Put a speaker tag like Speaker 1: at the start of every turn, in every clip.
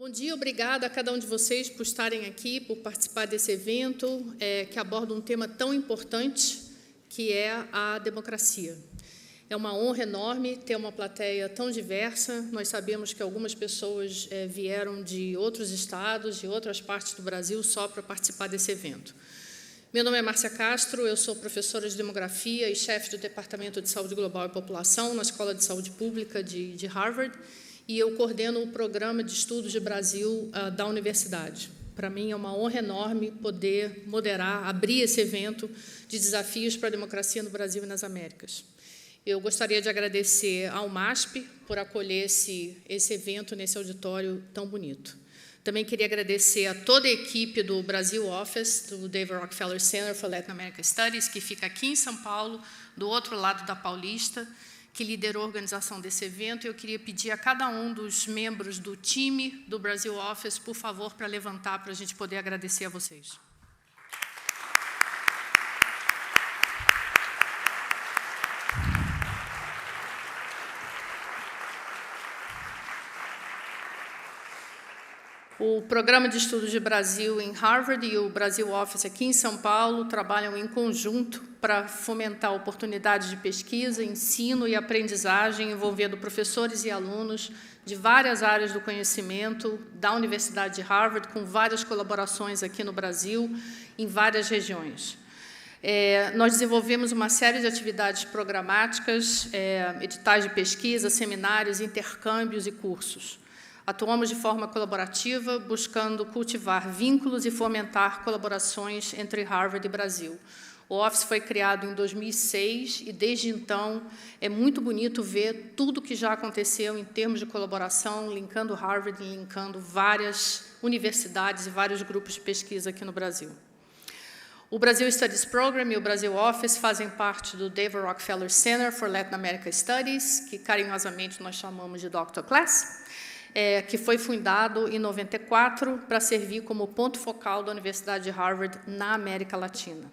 Speaker 1: Bom dia, obrigada a cada um de vocês por estarem aqui, por participar desse evento que aborda um tema tão importante, que é a democracia. É uma honra enorme ter uma plateia tão diversa. Nós sabemos que algumas pessoas vieram de outros estados, de outras partes do Brasil, só para participar desse evento. Meu nome é Márcia Castro, eu sou professora de demografia e chefe do Departamento de Saúde Global e População na Escola de Saúde Pública de Harvard, e eu coordeno o Programa de Estudos de Brasil da universidade. Para mim é uma honra enorme poder moderar, abrir esse evento de desafios para a democracia no Brasil e nas Américas. Eu gostaria de agradecer ao MASP por acolher esse evento nesse auditório tão bonito. Também queria agradecer a toda a equipe do Brasil Office, do David Rockefeller Center for Latin American Studies, que fica aqui em São Paulo, do outro lado da Paulista, que liderou a organização desse evento. Eu queria pedir a cada um dos membros do time do Brasil Office, por favor, para levantar, para a gente poder agradecer a vocês. O Programa de Estudos de Brasil em Harvard e o Brasil Office aqui em São Paulo trabalham em conjunto para fomentar oportunidades de pesquisa, ensino e aprendizagem envolvendo professores e alunos de várias áreas do conhecimento da Universidade de Harvard, com várias colaborações aqui no Brasil, em várias regiões. Nós desenvolvemos uma série de atividades programáticas, editais de pesquisa, seminários, intercâmbios e cursos. Atuamos de forma colaborativa, buscando cultivar vínculos e fomentar colaborações entre Harvard e Brasil. O Office foi criado em 2006 e, desde então, é muito bonito ver tudo que já aconteceu em termos de colaboração, linkando Harvard e linkando várias universidades e vários grupos de pesquisa aqui no Brasil. O Brasil Studies Program e o Brasil Office fazem parte do David Rockefeller Center for Latin American Studies, que carinhosamente nós chamamos de Dr. Class, que foi fundado em 94 para servir como ponto focal da Universidade de Harvard na América Latina.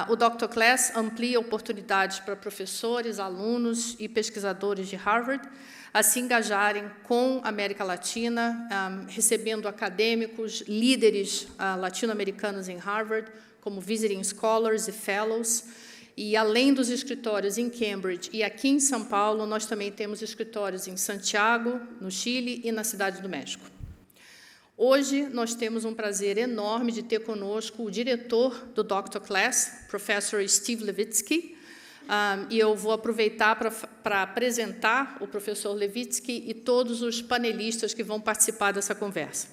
Speaker 1: O Dr. Class amplia oportunidades para professores, alunos e pesquisadores de Harvard a se engajarem com a América Latina, recebendo acadêmicos, líderes latino-americanos em Harvard, como visiting scholars e fellows. E, além dos escritórios em Cambridge e aqui em São Paulo, nós também temos escritórios em Santiago, no Chile, e na Cidade do México. Hoje, nós temos um prazer enorme de ter conosco o diretor do Dr. Class, Professor Steve Levitsky, e eu vou aproveitar para apresentar o professor Levitsky e todos os panelistas que vão participar dessa conversa.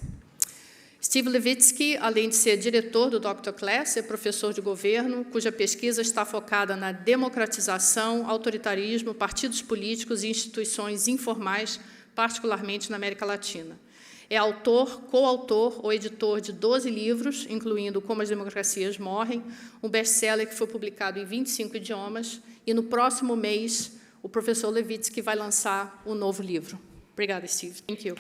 Speaker 1: Steve Levitsky, além de ser diretor do Dr. Class, é professor de governo, cuja pesquisa está focada na democratização, autoritarismo, partidos políticos e instituições informais, particularmente na América Latina. É autor, coautor ou editor de 12 livros, incluindo Como as Democracias Morrem, um best-seller que foi publicado em 25 idiomas, e no próximo mês o professor Levitsky vai lançar um novo livro. Obrigada, Steve. Thank you.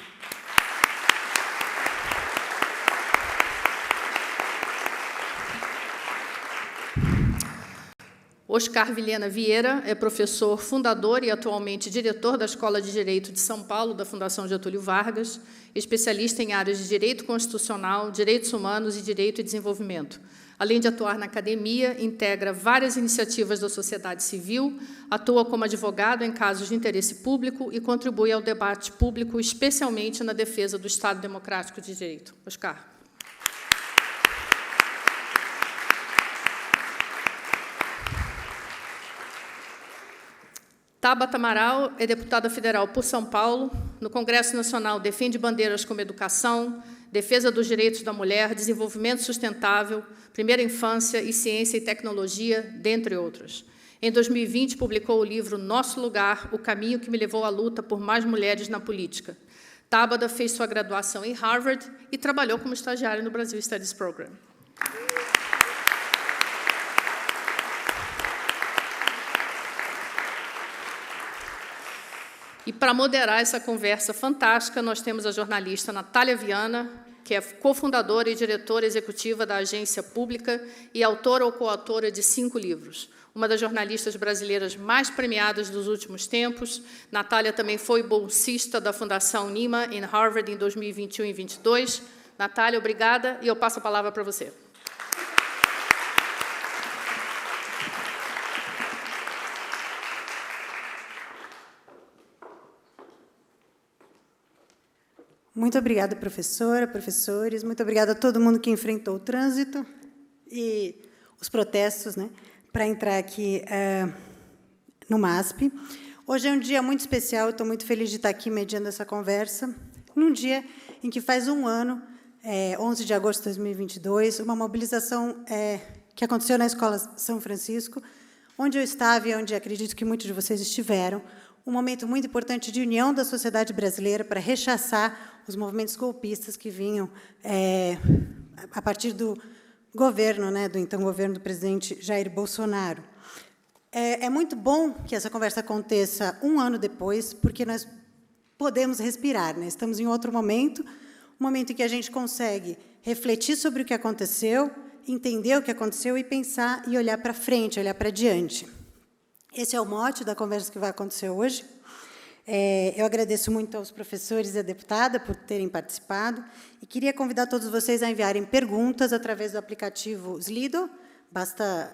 Speaker 1: Oscar Vilhena Vieira é professor fundador e atualmente diretor da Escola de Direito de São Paulo, da Fundação Getúlio Vargas, especialista em áreas de direito constitucional, direitos humanos e direito e desenvolvimento. Além de atuar na academia, integra várias iniciativas da sociedade civil, atua como advogado em casos de interesse público e contribui ao debate público, especialmente na defesa do Estado Democrático de Direito. Oscar. Tabata Amaral é deputada federal por São Paulo. No Congresso Nacional defende bandeiras como educação, defesa dos direitos da mulher, desenvolvimento sustentável, primeira infância e ciência e tecnologia, dentre outras. Em 2020, publicou o livro Nosso Lugar, o caminho que me levou à luta por mais mulheres na política. Tabata fez sua graduação em Harvard e trabalhou como estagiária no Brasil Studies Program. E, para moderar essa conversa fantástica, nós temos a jornalista Natália Viana, que é cofundadora e diretora executiva da agência pública e autora ou coautora de 5 livros. Uma das jornalistas brasileiras mais premiadas dos últimos tempos. Natália também foi bolsista da Fundação Nieman em Harvard em 2021 e 2022. Natália, obrigada, e eu passo a palavra para você.
Speaker 2: Muito obrigada, professora, professores. Muito obrigada a todo mundo que enfrentou o trânsito e os protestos, né, para entrar aqui no MASP. Hoje é um dia muito especial, eu estou muito feliz de estar aqui mediando essa conversa, num dia em que faz um ano, 11 de agosto de 2022, uma mobilização que aconteceu na Escola São Francisco, onde eu estava e onde acredito que muitos de vocês estiveram, um momento muito importante de união da sociedade brasileira para rechaçar os movimentos golpistas que vinham a partir do governo, né, do então governo do presidente Jair Bolsonaro. É muito bom que essa conversa aconteça um ano depois, porque nós podemos respirar, né? Estamos em outro momento, um momento em que a gente consegue refletir sobre o que aconteceu, entender o que aconteceu e pensar e olhar para frente, olhar para diante. Esse é o mote da conversa que vai acontecer hoje. Eu agradeço muito aos professores e à deputada por terem participado e queria convidar todos vocês a enviarem perguntas através do aplicativo Slido. Basta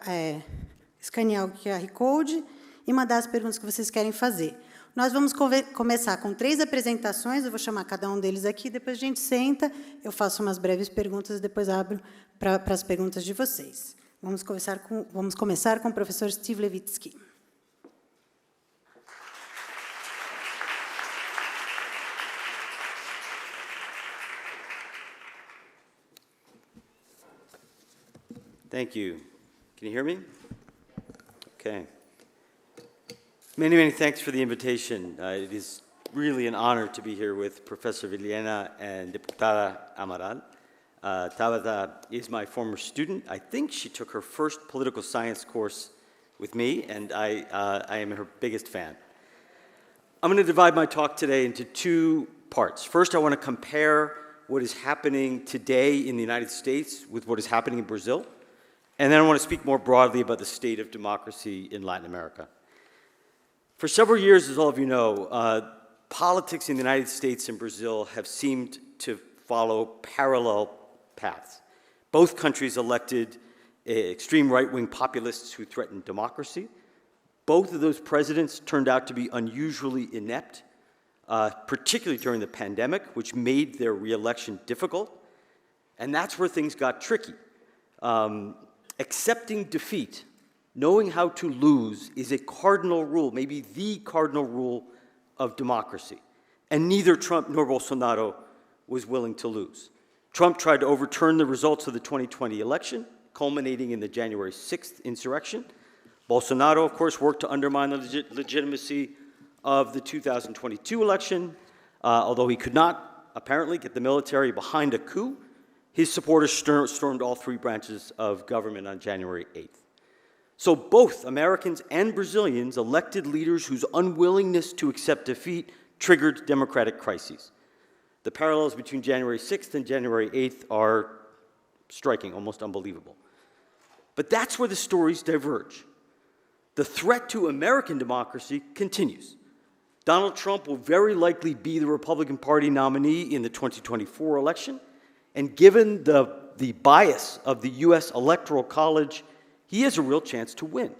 Speaker 2: escanear o QR Code e mandar as perguntas que vocês querem fazer. Nós vamos começar com 3 apresentações, eu vou chamar cada um deles aqui, depois a gente senta, eu faço umas breves perguntas e depois abro para as perguntas de vocês. Vamos começar com o professor Steve Levitsky.
Speaker 3: Thank you. Can you hear me? Okay. Many, many thanks for the invitation. It is really an honor to be here with Professor Villena and Deputada Amaral. Tabata is my former student. I think she took her first political science course with me, and I am her biggest fan. I'm going to divide my talk today into 2 parts. First, I want to compare what is happening today in the United States with what is happening in Brazil. And then I want to speak more broadly about the state of democracy in Latin America. For several years, as all of you know, politics in the United States and Brazil have seemed to follow parallel paths. Both countries elected extreme right-wing populists who threatened democracy. Both of those presidents turned out to be unusually inept, particularly during the pandemic, which made their re-election difficult. And that's where things got tricky. Accepting defeat, knowing how to lose, is a cardinal rule, maybe the cardinal rule of democracy. And neither Trump nor Bolsonaro was willing to lose. Trump tried to overturn the results of the 2020 election, culminating in the January 6th insurrection. Bolsonaro, of course, worked to undermine the legitimacy of the 2022 election. Although he could not, apparently, get the military behind a coup, his supporters stormed all 3 branches of government on January 8th. So both Americans and Brazilians elected leaders whose unwillingness to accept defeat triggered democratic crises. The parallels between January 6th and January 8th are striking, almost unbelievable. But that's where the stories diverge. The threat to American democracy continues. Donald Trump will very likely be the Republican Party nominee in the 2024 election. And given the bias of the U.S. Electoral College, he has a real chance to win.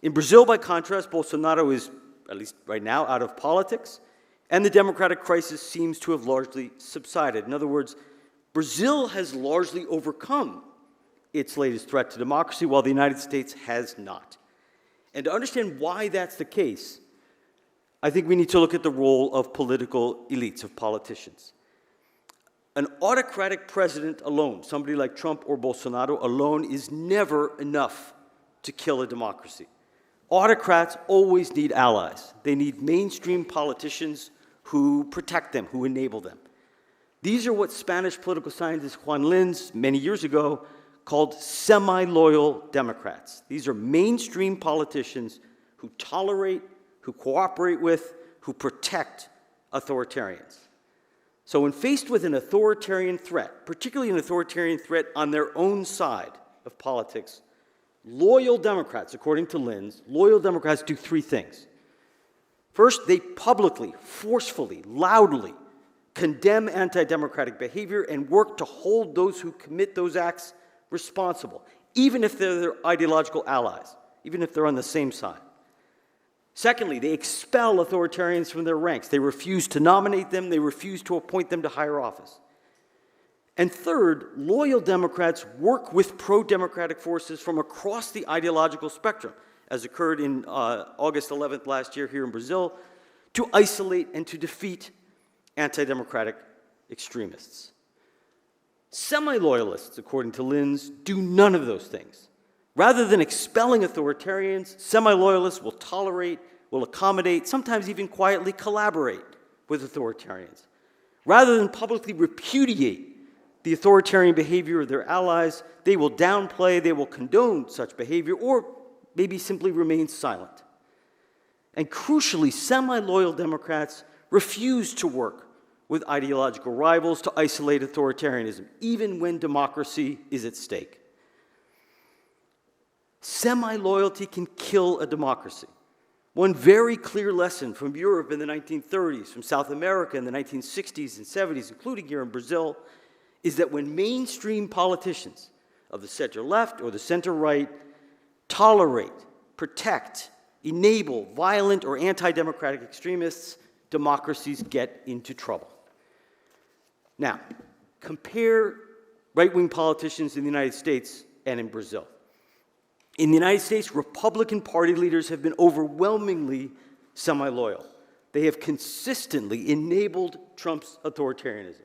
Speaker 3: In Brazil, by contrast, Bolsonaro is, at least right now, out of politics, and the democratic crisis seems to have largely subsided. In other words, Brazil has largely overcome its latest threat to democracy, while the United States has not. And to understand why that's the case, I think we need to look at the role of political elites, of politicians. An autocratic president alone, somebody like Trump or Bolsonaro alone, is never enough to kill a democracy. Autocrats always need allies. They need mainstream politicians who protect them, who enable them. These are what Spanish political scientist Juan Linz, many years ago, called semi-loyal Democrats. These are mainstream politicians who tolerate, who cooperate with, who protect authoritarians. So when faced with an authoritarian threat, particularly an authoritarian threat on their own side of politics, loyal Democrats, according to Linz, loyal Democrats do three things. First, they publicly, forcefully, loudly condemn anti-democratic behavior and work to hold those who commit those acts responsible, even if they're their ideological allies, even if they're on the same side. Secondly, they expel authoritarians from their ranks. They refuse to nominate them. They refuse to appoint them to higher office. And third, loyal Democrats work with pro-democratic forces from across the ideological spectrum, as occurred in August 11th last year here in Brazil, to isolate and to defeat anti-democratic extremists. Semi-loyalists, according to Linz, do none of those things. Rather than expelling authoritarians, semi-loyalists will tolerate, will accommodate, sometimes even quietly collaborate with authoritarians. Rather than publicly repudiate the authoritarian behavior of their allies, they will downplay, they will condone such behavior, or maybe simply remain silent. And crucially, semi-loyal Democrats refuse to work with ideological rivals to isolate authoritarianism, even when democracy is at stake. Semi-loyalty can kill a democracy. One very clear lesson from Europe in the 1930s, from South America in the 1960s and 70s, including here in Brazil, is that when mainstream politicians of the center-left or the center-right tolerate, protect, enable violent or anti-democratic extremists, democracies get into trouble. Now, compare right-wing politicians in the United States and in Brazil. In the United States, Republican Party leaders have been overwhelmingly semi-loyal. They have consistently enabled Trump's authoritarianism.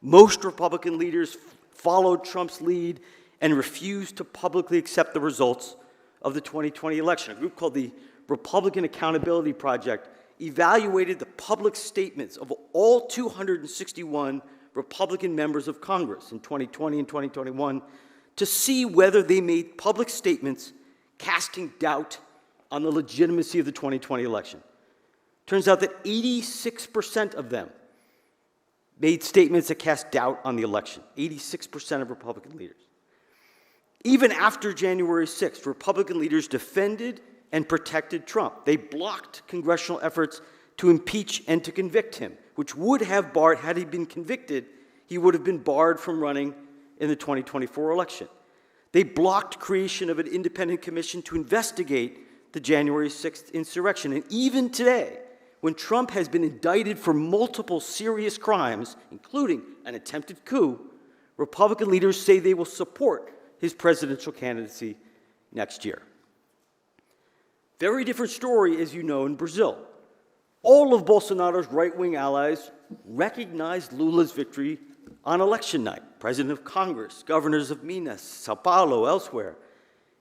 Speaker 3: Most Republican leaders followed Trump's lead and refused to publicly accept the results of the 2020 election. A group called the Republican Accountability Project evaluated the public statements of all 261 Republican members of Congress in 2020 and 2021 to see whether they made public statements casting doubt on the legitimacy of the 2020 election. Turns out that 86% of them made statements that cast doubt on the election, 86% of Republican leaders. Even after January 6th, Republican leaders defended and protected Trump. They blocked congressional efforts to impeach and to convict him, which would have barred, had he been convicted, he would have been barred from running in the 2024 election. They blocked creation of an independent commission to investigate the January 6th insurrection. And even today, when Trump has been indicted for multiple serious crimes, including an attempted coup, Republican leaders say they will support his presidential candidacy next year. Very different story, as you know, in Brazil. All of Bolsonaro's right-wing allies recognized Lula's victory on election night. President of Congress, governors of Minas, Sao Paulo, elsewhere.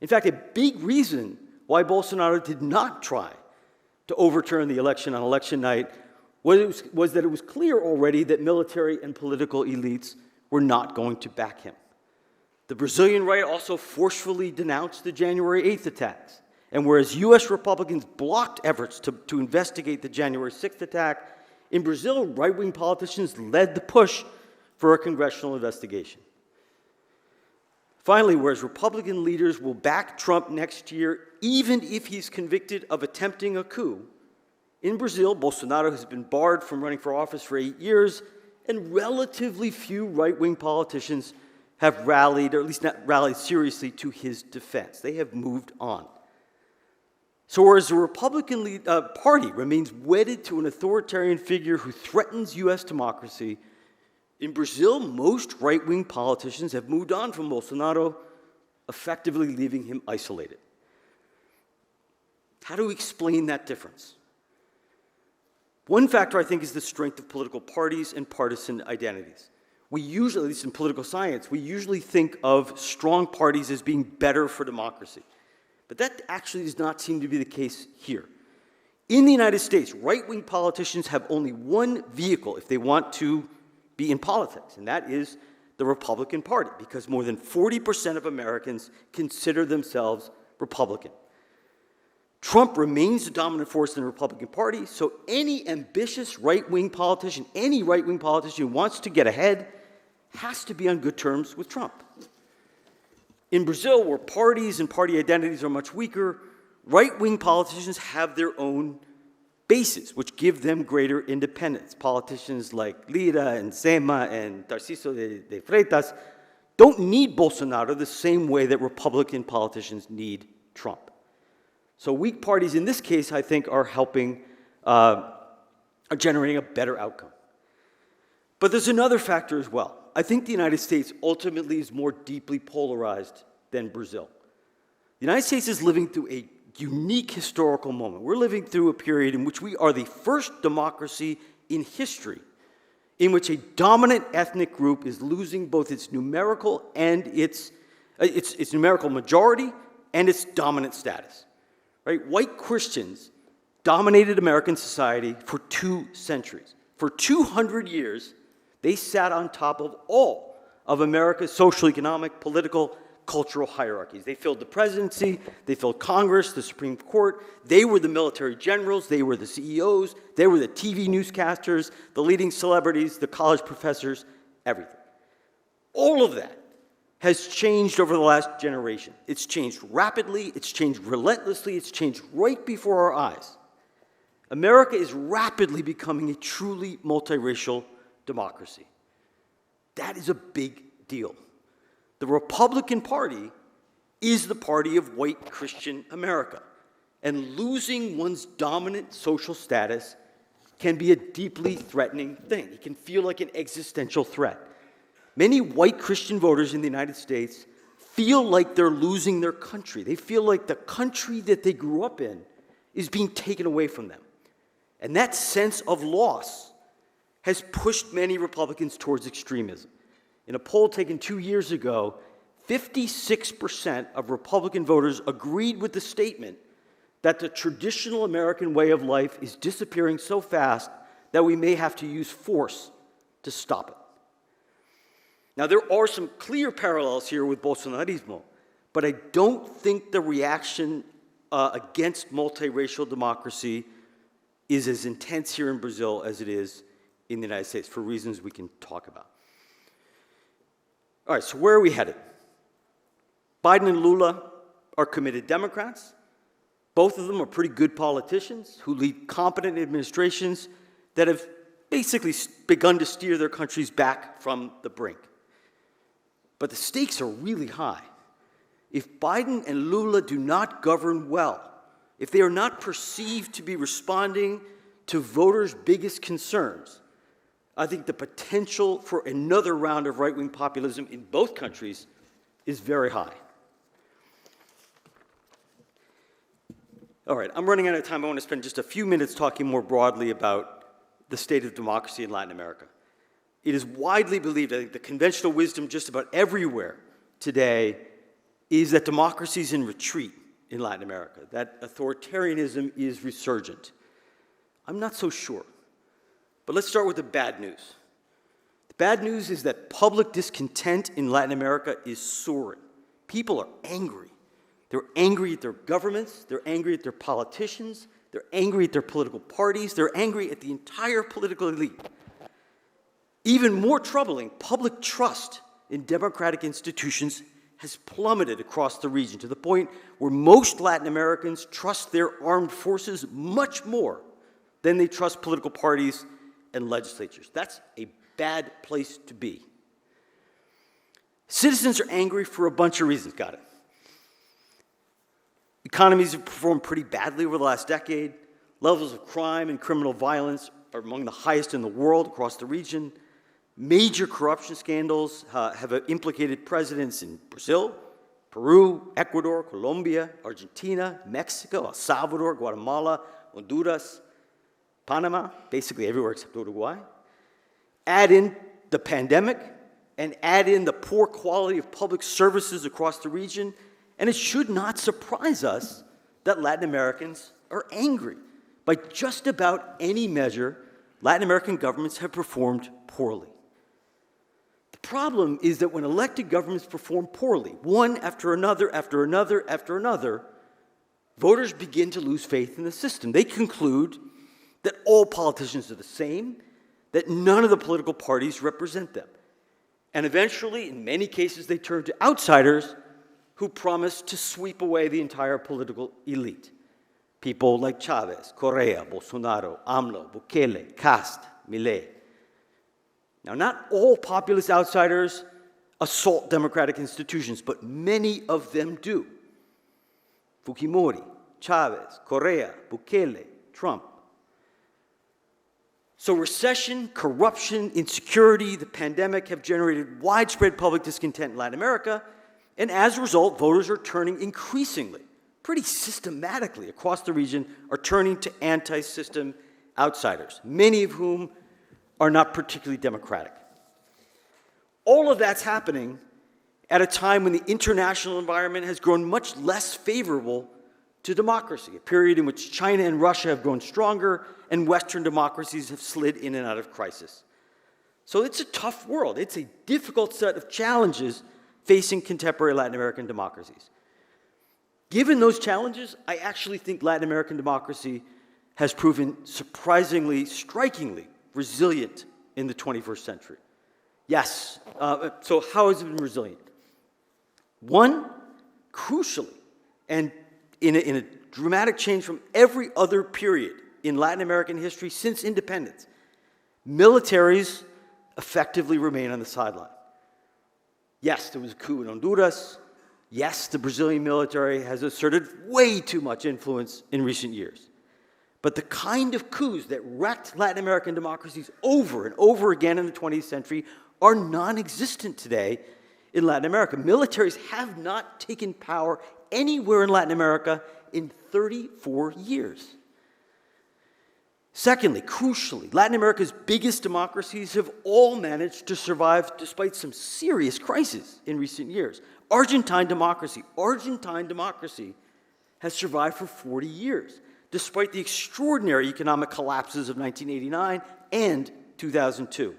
Speaker 3: In fact, a big reason why Bolsonaro did not try to overturn the election on election night was that it was clear already that military and political elites were not going to back him. The Brazilian right also forcefully denounced the January 8th attacks. And whereas U.S. Republicans blocked efforts to investigate the January 6th attack, in Brazil, right-wing politicians led the push for a congressional investigation. Finally, whereas Republican leaders will back Trump next year, even if he's convicted of attempting a coup, in Brazil, Bolsonaro has been barred from running for office for 8 years, and relatively few right-wing politicians have rallied, or at least not rallied seriously, to his defense. They have moved on. So whereas the Republican Party remains wedded to an authoritarian figure who threatens U.S. democracy, in Brazil, most right-wing politicians have moved on from Bolsonaro, effectively leaving him isolated. How do we explain that difference? One factor, I think, is the strength of political parties and partisan identities. We usually, at least in political science, we usually think of strong parties as being better for democracy. But that actually does not seem to be the case here. In the United States, right-wing politicians have only one vehicle if they want to be in politics, and that is the Republican Party, because more than 40% of Americans consider themselves Republican. Trump remains the dominant force in the Republican Party, so any ambitious right-wing politician, any right-wing politician who wants to get ahead has to be on good terms with Trump. In Brazil, where parties and party identities are much weaker, right-wing politicians have their own bases, which give them greater independence. Politicians like Lira and Zema and Tarcísio de Freitas don't need Bolsonaro the same way that Republican politicians need Trump. So weak parties in this case, I think, are helping, are generating a better outcome. But there's another factor as well. I think the United States ultimately is more deeply polarized than Brazil. The United States is living through a unique historical moment. We're living through a period in which we are the first democracy in history in which a dominant ethnic group is losing both its numerical and its numerical majority and its dominant status. Right? White Christians dominated American society for 2 centuries. For 200 years, they sat on top of all of America's social, economic, political, cultural hierarchies. They filled the presidency, they filled Congress, the Supreme Court, they were the military generals, they were the CEOs, they were the TV newscasters, the leading celebrities, the college professors, everything. All of that has changed over the last generation. It's changed rapidly, it's changed relentlessly, it's changed right before our eyes. America is rapidly becoming a truly multiracial democracy. That is a big deal. The Republican Party is the party of white Christian America, and losing one's dominant social status can be a deeply threatening thing. It can feel like an existential threat. Many white Christian voters in the United States feel like they're losing their country. They feel like the country that they grew up in is being taken away from them. And that sense of loss has pushed many Republicans towards extremism. In a poll taken 2 years ago, 56% of Republican voters agreed with the statement that the traditional American way of life is disappearing so fast that we may have to use force to stop it. Now, there are some clear parallels here with Bolsonarismo, but I don't think the reaction against multiracial democracy is as intense here in Brazil as it is in the United States, for reasons we can talk about. All right, so where are we headed? Biden and Lula are committed Democrats. Both of them are pretty good politicians who lead competent administrations that have basically begun to steer their countries back from the brink. But the stakes are really high. If Biden and Lula do not govern well, if they are not perceived to be responding to voters' biggest concerns, I think the potential for another round of right-wing populism in both countries is very high. All right, I'm running out of time. I want to spend just a few minutes talking more broadly about the state of democracy in Latin America. It is widely believed, I think the conventional wisdom just about everywhere today is that democracy is in retreat in Latin America, that authoritarianism is resurgent. I'm not so sure. But let's start with the bad news. The bad news is that public discontent in Latin America is soaring. People are angry. They're angry at their governments, they're angry at their politicians, they're angry at their political parties, they're angry at the entire political elite. Even more troubling, public trust in democratic institutions has plummeted across the region to the point where most Latin Americans trust their armed forces much more than they trust political parties and legislatures. That's a bad place to be. Citizens are angry for a bunch of reasons. Got it. Economies have performed pretty badly over the last decade. Levels of crime and criminal violence are among the highest in the world across the region. Major corruption scandals have implicated presidents in Brazil, Peru, Ecuador, Colombia, Argentina, Mexico, El Salvador, Guatemala, Honduras, Panama, basically everywhere except Uruguay. Add in the pandemic and add in the poor quality of public services across the region, and it should not surprise us that Latin Americans are angry. By just about any measure, Latin American governments have performed poorly. The problem is that when elected governments perform poorly, one after another, after another, after another, voters begin to lose faith in the system. They conclude that all politicians are the same, that none of the political parties represent them. And eventually, in many cases, they turn to outsiders who promise to sweep away the entire political elite. People like Chavez, Correa, Bolsonaro, AMLO, Bukele, Cast, Milei. Now, not all populist outsiders assault democratic institutions, but many of them do. Fujimori, Chavez, Correa, Bukele, Trump. So recession, corruption, insecurity, the pandemic have generated widespread public discontent in Latin America, and as a result, voters are turning increasingly, pretty systematically across the region, are turning to anti-system outsiders, many of whom are not particularly democratic. All of that's happening at a time when the international environment has grown much less favorable to democracy, a period in which China and Russia have grown stronger and Western democracies have slid in and out of crisis. So it's a tough world. It's a difficult set of challenges facing contemporary Latin American democracies. Given those challenges, I actually think Latin American democracy has proven surprisingly, strikingly resilient in the 21st century. Yes, so how has it been resilient? One, crucially, and in a dramatic change from every other period in Latin American history since independence, militaries effectively remain on the sideline. Yes, there was a coup in Honduras. Yes, the Brazilian military has asserted way too much influence in recent years. But the kind of coups that wrecked Latin American democracies over and over again in the 20th century are non-existent today in Latin America. Militaries have not taken power anywhere in Latin America in 34 years. Secondly, crucially, Latin America's biggest democracies have all managed to survive despite some serious crises in recent years. Argentine democracy has survived for 40 years, despite the extraordinary economic collapses of 1989 and 2002.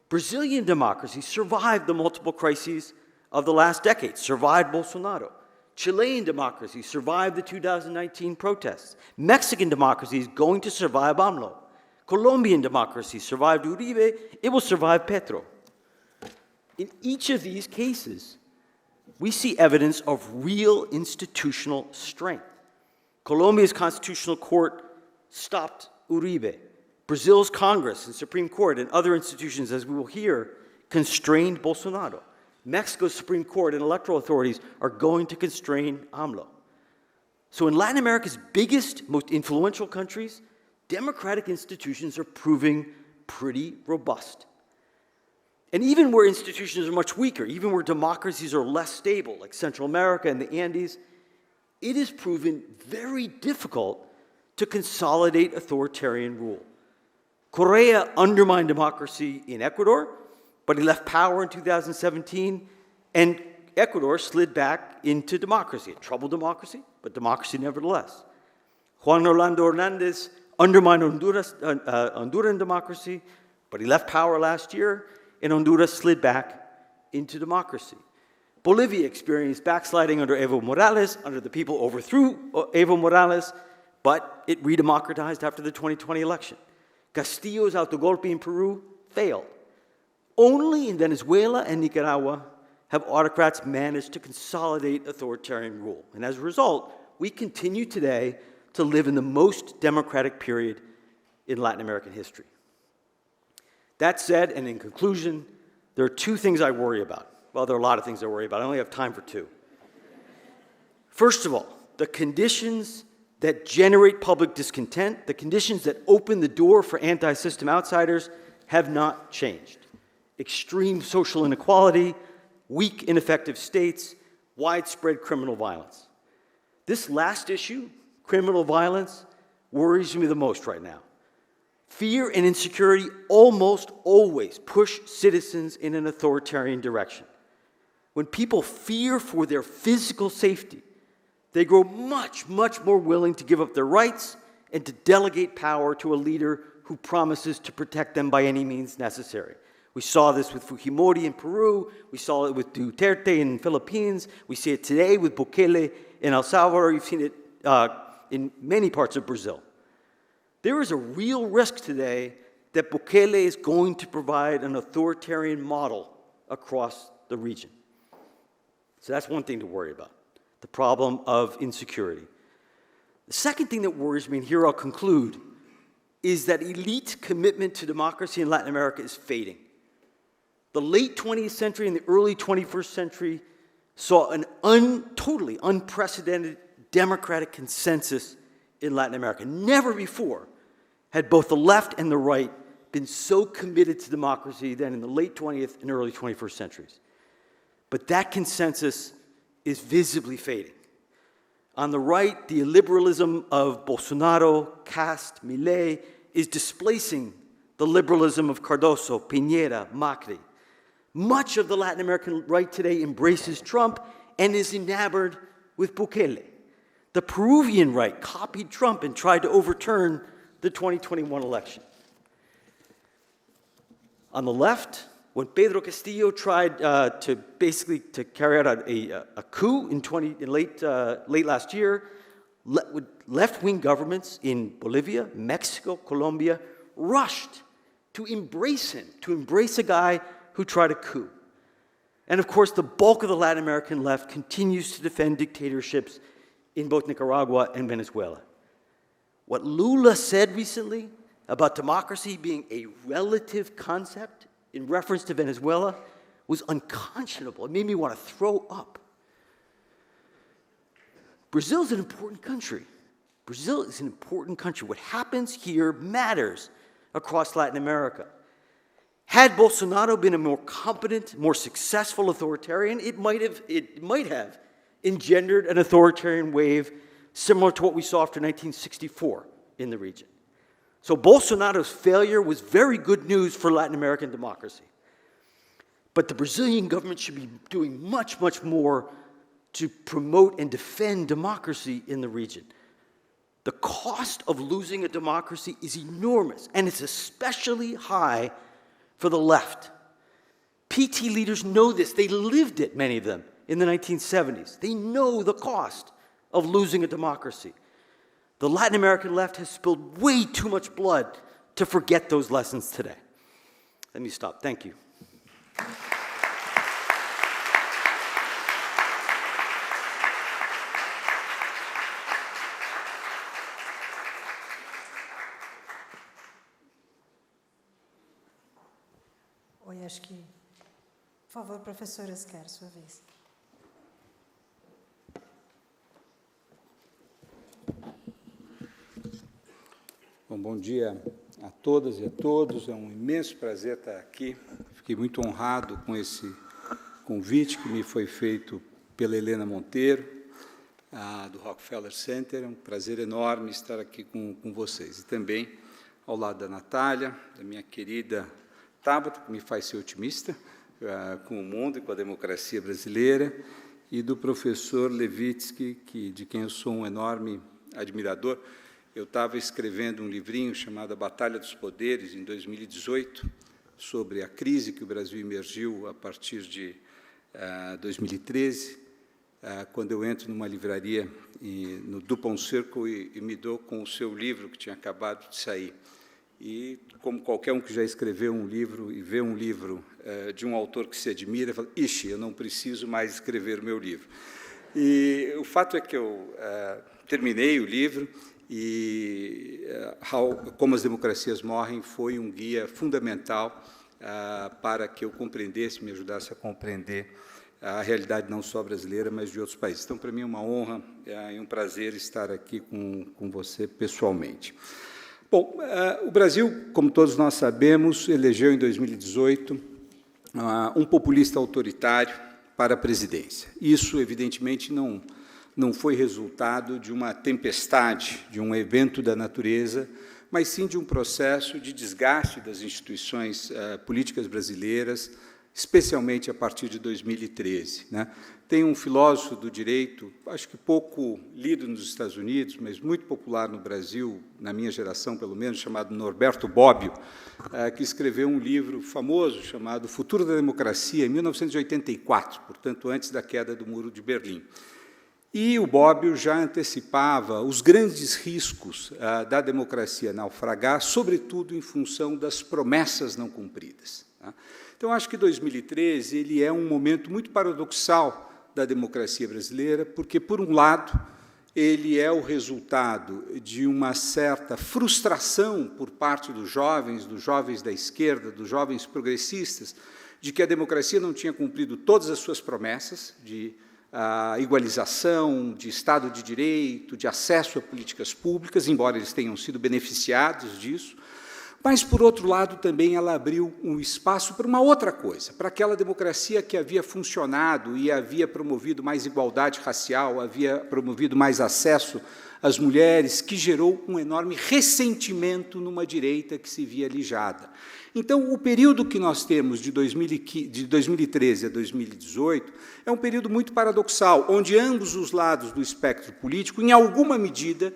Speaker 3: Brazilian democracy survived the multiple crises of the last decade, survived Bolsonaro. Chilean democracy survived the 2019 protests. Mexican democracy is going to survive AMLO. Colombian democracy survived Uribe. It will survive Petro. In each of these cases, we see evidence of real institutional strength. Colombia's constitutional court stopped Uribe. Brazil's Congress and Supreme Court and other institutions, as we will hear, constrained Bolsonaro. Mexico's Supreme Court and electoral authorities are going to constrain AMLO. So in Latin America's biggest, most influential countries, democratic institutions are proving pretty robust. And even where institutions are much weaker, even where democracies are less stable, like Central America and the Andes, it is proven very difficult to consolidate authoritarian rule. Correa undermined democracy in Ecuador, but he left power in 2017, and Ecuador slid back into democracy. A troubled democracy, but democracy nevertheless. Juan Orlando Hernandez undermined Honduran democracy, but he left power last year, and Honduras slid back into democracy. Bolivia experienced backsliding under Evo Morales, under the people overthrew Evo Morales, but it redemocratized after the 2020 election. Castillo's autogolpe in Peru failed. Only in Venezuela and Nicaragua have autocrats managed to consolidate authoritarian rule. And as a result, we continue today to live in the most democratic period in Latin American history. That said, and in conclusion, there are two things I worry about. Well, there are a lot of things I worry about. I only have time for two. First of all, the conditions that generate public discontent, the conditions that open the door for anti-system outsiders have not changed. Extreme social inequality, weak, ineffective states, widespread criminal violence. This last issue, criminal violence, worries me the most right now. Fear and insecurity almost always push citizens in an authoritarian direction. When people fear for their physical safety, they grow much, much more willing to give up their rights and to delegate power to a leader who promises to protect them by any means necessary. We saw this with Fujimori in Peru. We saw it with Duterte in the Philippines. We see it today with Bukele in El Salvador. You've seen it in many parts of Brazil. There is a real risk today that Bukele is going to provide an authoritarian model across the region. So that's one thing to worry about, the problem of insecurity. The second thing that worries me, and here I'll conclude, is that elite commitment to democracy in Latin America is fading. The late 20th century and the early 21st century saw an totally unprecedented democratic consensus in Latin America. Never before had both the left and the right been so committed to democracy than in the late 20th and early 21st centuries. But that consensus is visibly fading. On the right, the illiberalism of Bolsonaro, Cast, Milei is displacing the liberalism of Cardoso, Piñera, Macri. Much of the Latin American right today embraces Trump and is enamored with Bukele. The Peruvian right copied Trump and tried to overturn the 2021 election. On the left, when Pedro Castillo tried to carry out a coup in late last year, left-wing governments in Bolivia, Mexico, Colombia rushed to embrace him, to embrace a guy who tried a coup. And of course, the bulk of the Latin American left continues to defend dictatorships in both Nicaragua and Venezuela. What Lula said recently about democracy being a relative concept in reference to Venezuela was unconscionable. It made me want to throw up. Brazil is an important country. Brazil is an important country. What happens here matters across Latin America. Had Bolsonaro been a more competent, more successful authoritarian, it might have engendered an authoritarian wave similar to what we saw after 1964 in the region. So Bolsonaro's failure was very good news for Latin American democracy. But the Brazilian government should be doing much, much more to promote and defend democracy in the region. The cost of losing a democracy is enormous, and it's especially high for the left. PT leaders know this. They lived it, many of them, in the 1970s. They know the cost of losing a democracy. The Latin American left has spilled way too much blood to forget those lessons today. Let me stop. Thank you.
Speaker 2: Oi, acho que... Por favor, professora Esquer, sua vez.
Speaker 4: Bom dia a todas e a todos. É um imenso prazer estar aqui. Fiquei muito honrado com esse convite que me foi feito pela Helena Monteiro, do Rockefeller Center. É um prazer enorme estar aqui com vocês. E também ao lado da Natália, da minha querida Tabata, que me faz ser otimista com o mundo e com a democracia brasileira, e do professor Levitsky, de quem eu sou um enorme admirador. Eu estava escrevendo um livrinho chamado A Batalha dos Poderes, em 2018, sobre a crise que o Brasil emergiu a partir de 2013, quando eu entro numa livraria no Dupont Circle e me dou com o seu livro, que tinha acabado de sair. E, como qualquer um que já escreveu um livro e vê um livro de um autor que se admira, fala, ixi, eu não preciso mais escrever o meu livro. E o fato é que eu terminei o livro e Como as Democracias Morrem foi um guia fundamental para que eu compreendesse, me ajudasse a compreender a realidade não só brasileira, mas de outros países. Então, para mim, é uma honra e um prazer estar aqui com você pessoalmente. Bom, o Brasil, como todos nós sabemos, elegeu em 2018 um populista autoritário para a presidência. Isso, evidentemente, não foi resultado de uma tempestade, de um evento da natureza, mas sim de um processo de desgaste das instituições políticas brasileiras, especialmente a partir de 2013. Né? Tem um filósofo do direito, acho que pouco lido nos Estados Unidos, mas muito popular no Brasil, na minha geração, pelo menos, chamado Norberto Bobbio, que escreveu um livro famoso chamado Futuro da Democracia, em 1984, portanto, antes da queda do Muro de Berlim. E o Bobbio já antecipava os grandes riscos da democracia naufragar, sobretudo em função das promessas não cumpridas. Tá? Então, acho que 2013 ele é um momento muito paradoxal da democracia brasileira, porque, por um lado, ele é o resultado de uma certa frustração por parte dos jovens da esquerda, dos jovens progressistas, de que a democracia não tinha cumprido todas as suas promessas de igualização, de Estado de Direito, de acesso a políticas públicas, embora eles tenham sido beneficiados disso. Mas, por outro lado, também ela abriu um espaço para uma outra coisa, para aquela democracia que havia funcionado e havia promovido mais igualdade racial, havia promovido mais acesso às mulheres, que gerou um enorme ressentimento numa direita que se via alijada. Então, o período que nós temos de 2013 a 2018 é um período muito paradoxal, onde ambos os lados do espectro político, em alguma medida,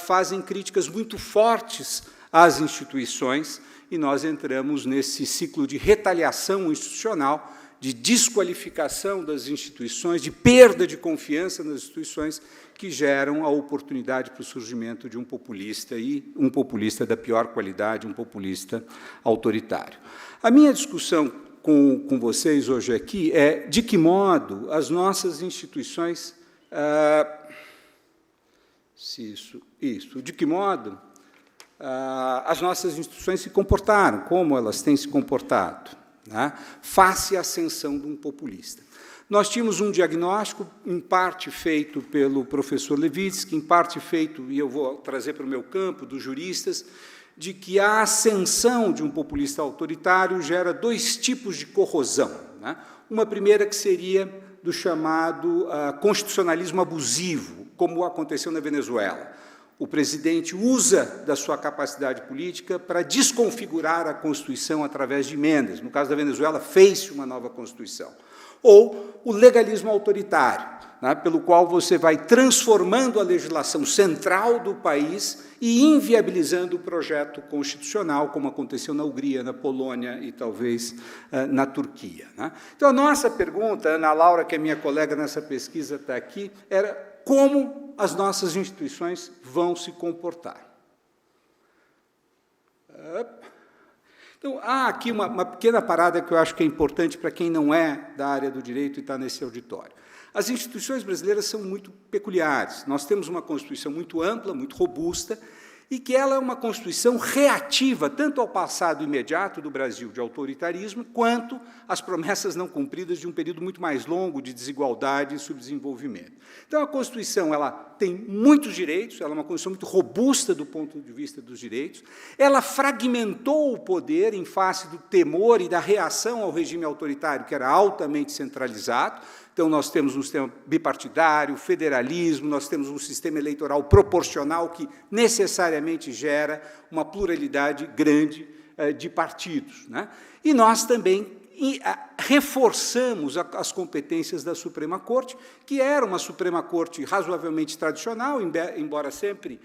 Speaker 4: fazem críticas muito fortes às instituições, e nós entramos nesse ciclo de retaliação institucional, de desqualificação das instituições, de perda de confiança nas instituições, que geram a oportunidade para o surgimento de um populista, e um populista da pior qualidade, um populista autoritário. A minha discussão com vocês hoje aqui é de que modo as nossas instituições... de que modo as nossas instituições se comportaram, como elas têm se comportado, né, face à ascensão de um populista. Nós tínhamos um diagnóstico, em parte feito pelo professor Levitsky, em parte feito, e eu vou trazer para o meu campo, dos juristas, de que a ascensão de um populista autoritário gera dois tipos de corrosão. Né? Uma primeira que seria do chamado constitucionalismo abusivo, como aconteceu na Venezuela. O presidente usa da sua capacidade política para desconfigurar a Constituição através de emendas. No caso da Venezuela, fez-se uma nova Constituição. Ou o legalismo autoritário, né, pelo qual você vai transformando a legislação central do país e inviabilizando o projeto constitucional, como aconteceu na Hungria, na Polônia e talvez na Turquia. Né? Então, a nossa pergunta, Ana Laura, que é minha colega nessa pesquisa, está aqui, era como as nossas instituições vão se comportar. Então, há aqui uma pequena parada que eu acho que é importante para quem não é da área do direito e está nesse auditório. As instituições brasileiras são muito peculiares. Nós temos uma Constituição muito ampla, muito robusta, e que ela é uma Constituição reativa tanto ao passado imediato do Brasil de autoritarismo, quanto às promessas não cumpridas de um período muito mais longo de desigualdade e subdesenvolvimento. Então, a Constituição ela tem muitos direitos, ela é uma Constituição muito robusta do ponto de vista dos direitos, ela fragmentou o poder em face do temor e da reação ao regime autoritário, que era altamente centralizado. Então, nós temos um sistema bipartidário, federalismo, nós temos um sistema eleitoral proporcional que necessariamente gera uma pluralidade grande de partidos. Né? E nós também reforçamos as competências da Suprema Corte, que era uma Suprema Corte razoavelmente tradicional, embora sempre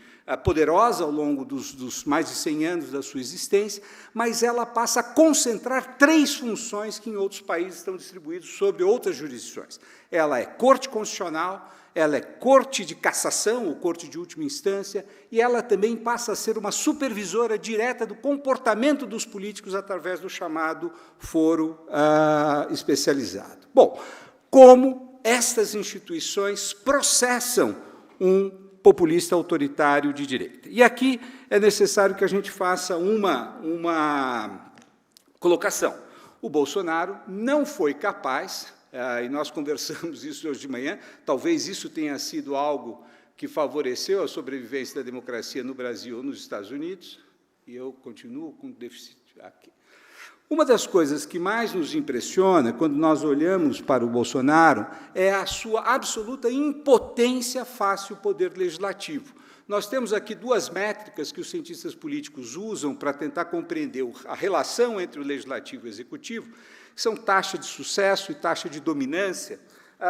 Speaker 4: poderosa ao longo dos mais de 100 anos da sua existência, mas ela passa a concentrar 3 funções que em outros países estão distribuídas sobre outras jurisdições. Ela é Corte Constitucional, ela é Corte de Cassação, ou Corte de Última Instância, e ela também passa a ser uma supervisora direta do comportamento dos políticos através do chamado foro especializado. Bom, como estas instituições processam um populista autoritário de direita? E aqui é necessário que a gente faça uma colocação. O Bolsonaro não foi capaz... e nós conversamos isso hoje de manhã, talvez isso tenha sido algo que favoreceu a sobrevivência da democracia no Brasil ou nos Estados Unidos, e eu continuo com déficit aqui. Uma das coisas que mais nos impressiona quando nós olhamos para o Bolsonaro é a sua absoluta impotência face ao poder legislativo. Nós temos aqui 2 métricas que os cientistas políticos usam para tentar compreender a relação entre o legislativo e o executivo, que são taxa de sucesso e taxa de dominância,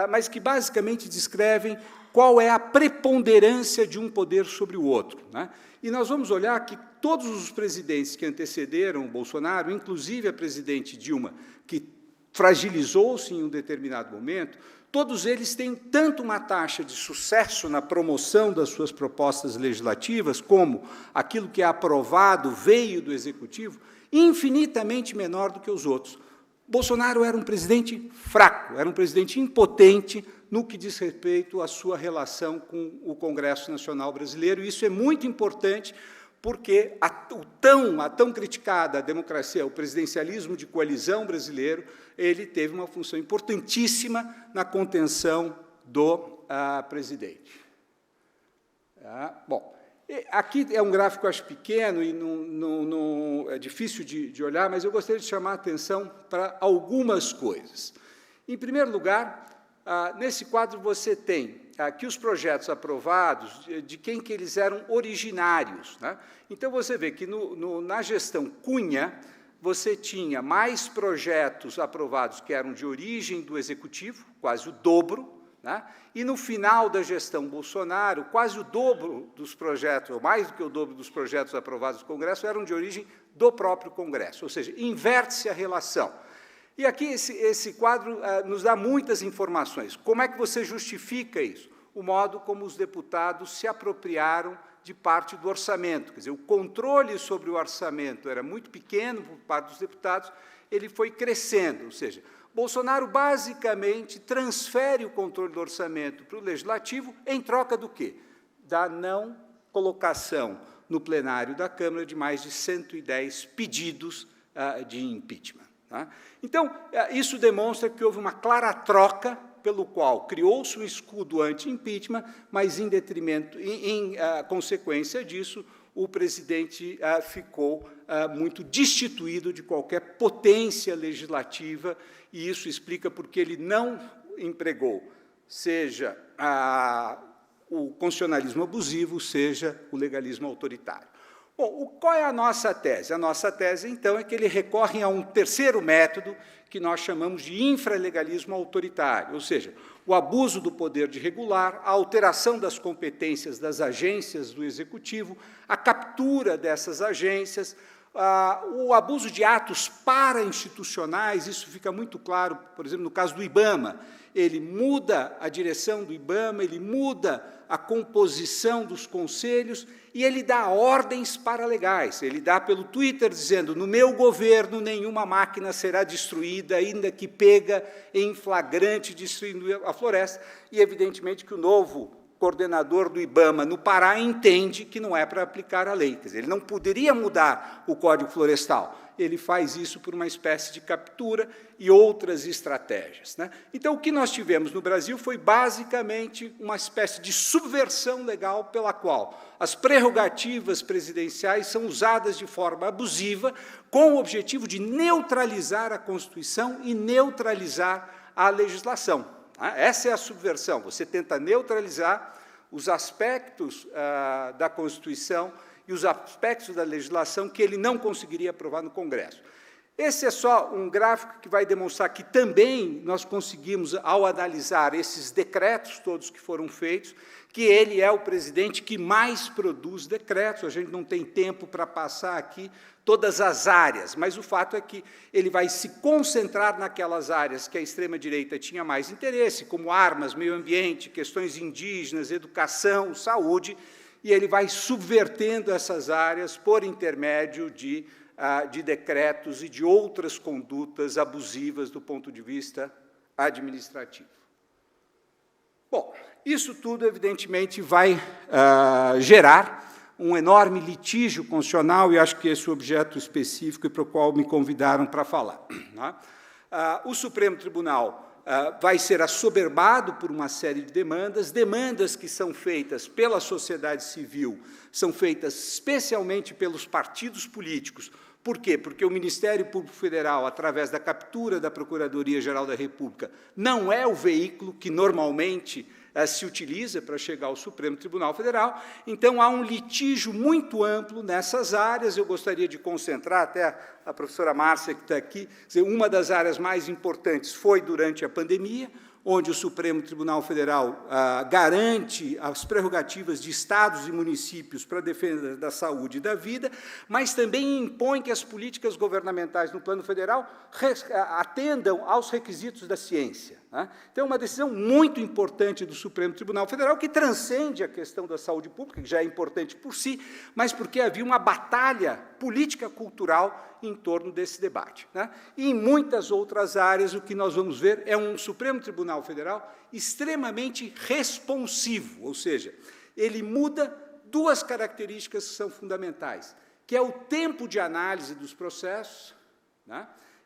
Speaker 4: mas que basicamente descrevem qual é a preponderância de um poder sobre o outro. Né? E nós vamos olhar que todos os presidentes que antecederam o Bolsonaro, inclusive a presidente Dilma, que fragilizou-se em um determinado momento, Todos eles têm tanto uma taxa de sucesso na promoção das suas propostas legislativas, como aquilo que é aprovado veio do Executivo, infinitamente menor do que os outros. Bolsonaro era um presidente fraco, era um presidente impotente no que diz respeito à sua relação com o Congresso Nacional Brasileiro, e isso é muito importante, porque a tão criticada democracia, o presidencialismo de coalizão brasileiro, ele teve uma função importantíssima na contenção do presidente. Bom, aqui é um gráfico, acho, pequeno e não é difícil de olhar, mas eu gostaria de chamar a atenção para algumas coisas. Em primeiro lugar, nesse quadro você tem aqui os projetos aprovados, de quem que eles eram originários, né? Então, você vê que na gestão Cunha, você tinha mais projetos aprovados que eram de origem do Executivo, quase o dobro, né? E, no final da gestão Bolsonaro, quase o dobro dos projetos, ou mais do que o dobro dos projetos aprovados no Congresso, eram de origem do próprio Congresso, ou seja, inverte-se a relação. E aqui esse quadro nos dá muitas informações. Como é que você justifica isso? O modo como os deputados se apropriaram de parte do orçamento. Quer dizer, o controle sobre o orçamento era muito pequeno por parte dos deputados, ele foi crescendo. Ou seja, Bolsonaro basicamente transfere o controle do orçamento para o Legislativo em troca do quê? Da não colocação no plenário da Câmara de mais de 110 pedidos de impeachment. Então, isso demonstra que houve uma clara troca pelo qual criou-se um escudo anti-impeachment, mas, em consequência disso, o presidente ficou muito destituído de qualquer potência legislativa, e isso explica porque ele não empregou, seja o constitucionalismo abusivo, seja o legalismo autoritário. Bom, qual é a nossa tese? A nossa tese, então, é que ele recorre a um terceiro método que nós chamamos de infralegalismo autoritário, ou seja, o abuso do poder de regular, a alteração das competências das agências do Executivo, a captura dessas agências, o abuso de atos parainstitucionais, isso fica muito claro, por exemplo, no caso do IBAMA. Ele muda a direção do IBAMA, ele muda a composição dos conselhos e ele dá ordens paralegais. Ele dá pelo Twitter dizendo: no meu governo nenhuma máquina será destruída, ainda que pega em flagrante destruindo a floresta. E, evidentemente, que o novo coordenador do IBAMA no Pará entende que não é para aplicar a lei. Quer dizer, ele não poderia mudar o Código Florestal. Ele faz isso por uma espécie de captura e outras estratégias, né? Então, o que nós tivemos no Brasil foi, basicamente, uma espécie de subversão legal pela qual as prerrogativas presidenciais são usadas de forma abusiva, com o objetivo de neutralizar a Constituição e neutralizar a legislação. Essa é a subversão. Você tenta neutralizar os aspectos da Constituição e os aspectos da legislação que ele não conseguiria aprovar no Congresso. Esse é só um gráfico que vai demonstrar que também nós conseguimos, ao analisar esses decretos todos que foram feitos, que ele é o presidente que mais produz decretos. A gente não tem tempo para passar aqui todas as áreas, mas o fato é que ele vai se concentrar naquelas áreas que a extrema-direita tinha mais interesse, como armas, meio ambiente, questões indígenas, educação, saúde, e ele vai subvertendo essas áreas por intermédio de decretos e de outras condutas abusivas do ponto de vista administrativo. Bom, isso tudo, evidentemente, vai gerar um enorme litígio constitucional, e acho que esse é o objeto específico e para o qual me convidaram para falar. O Supremo Tribunal vai ser assoberbado por uma série de demandas que são feitas pela sociedade civil, são feitas especialmente pelos partidos políticos. Por quê? Porque o Ministério Público Federal, através da captura da Procuradoria-Geral da República, não é o veículo que normalmente se utiliza para chegar ao Supremo Tribunal Federal. Então, há um litígio muito amplo nessas áreas. Eu gostaria de concentrar, até a professora Márcia, que está aqui, dizer, uma das áreas mais importantes foi durante a pandemia, onde o Supremo Tribunal Federal garante as prerrogativas de estados e municípios para a defesa da saúde e da vida, mas também impõe que as políticas governamentais no plano federal atendam aos requisitos da ciência. Então, é uma decisão muito importante do Supremo Tribunal Federal, que transcende a questão da saúde pública, que já é importante por si, mas porque havia uma batalha política-cultural em torno desse debate. E, em muitas outras áreas, o que nós vamos ver é um Supremo Tribunal Federal extremamente responsivo, ou seja, ele muda duas características que são fundamentais, que é o tempo de análise dos processos,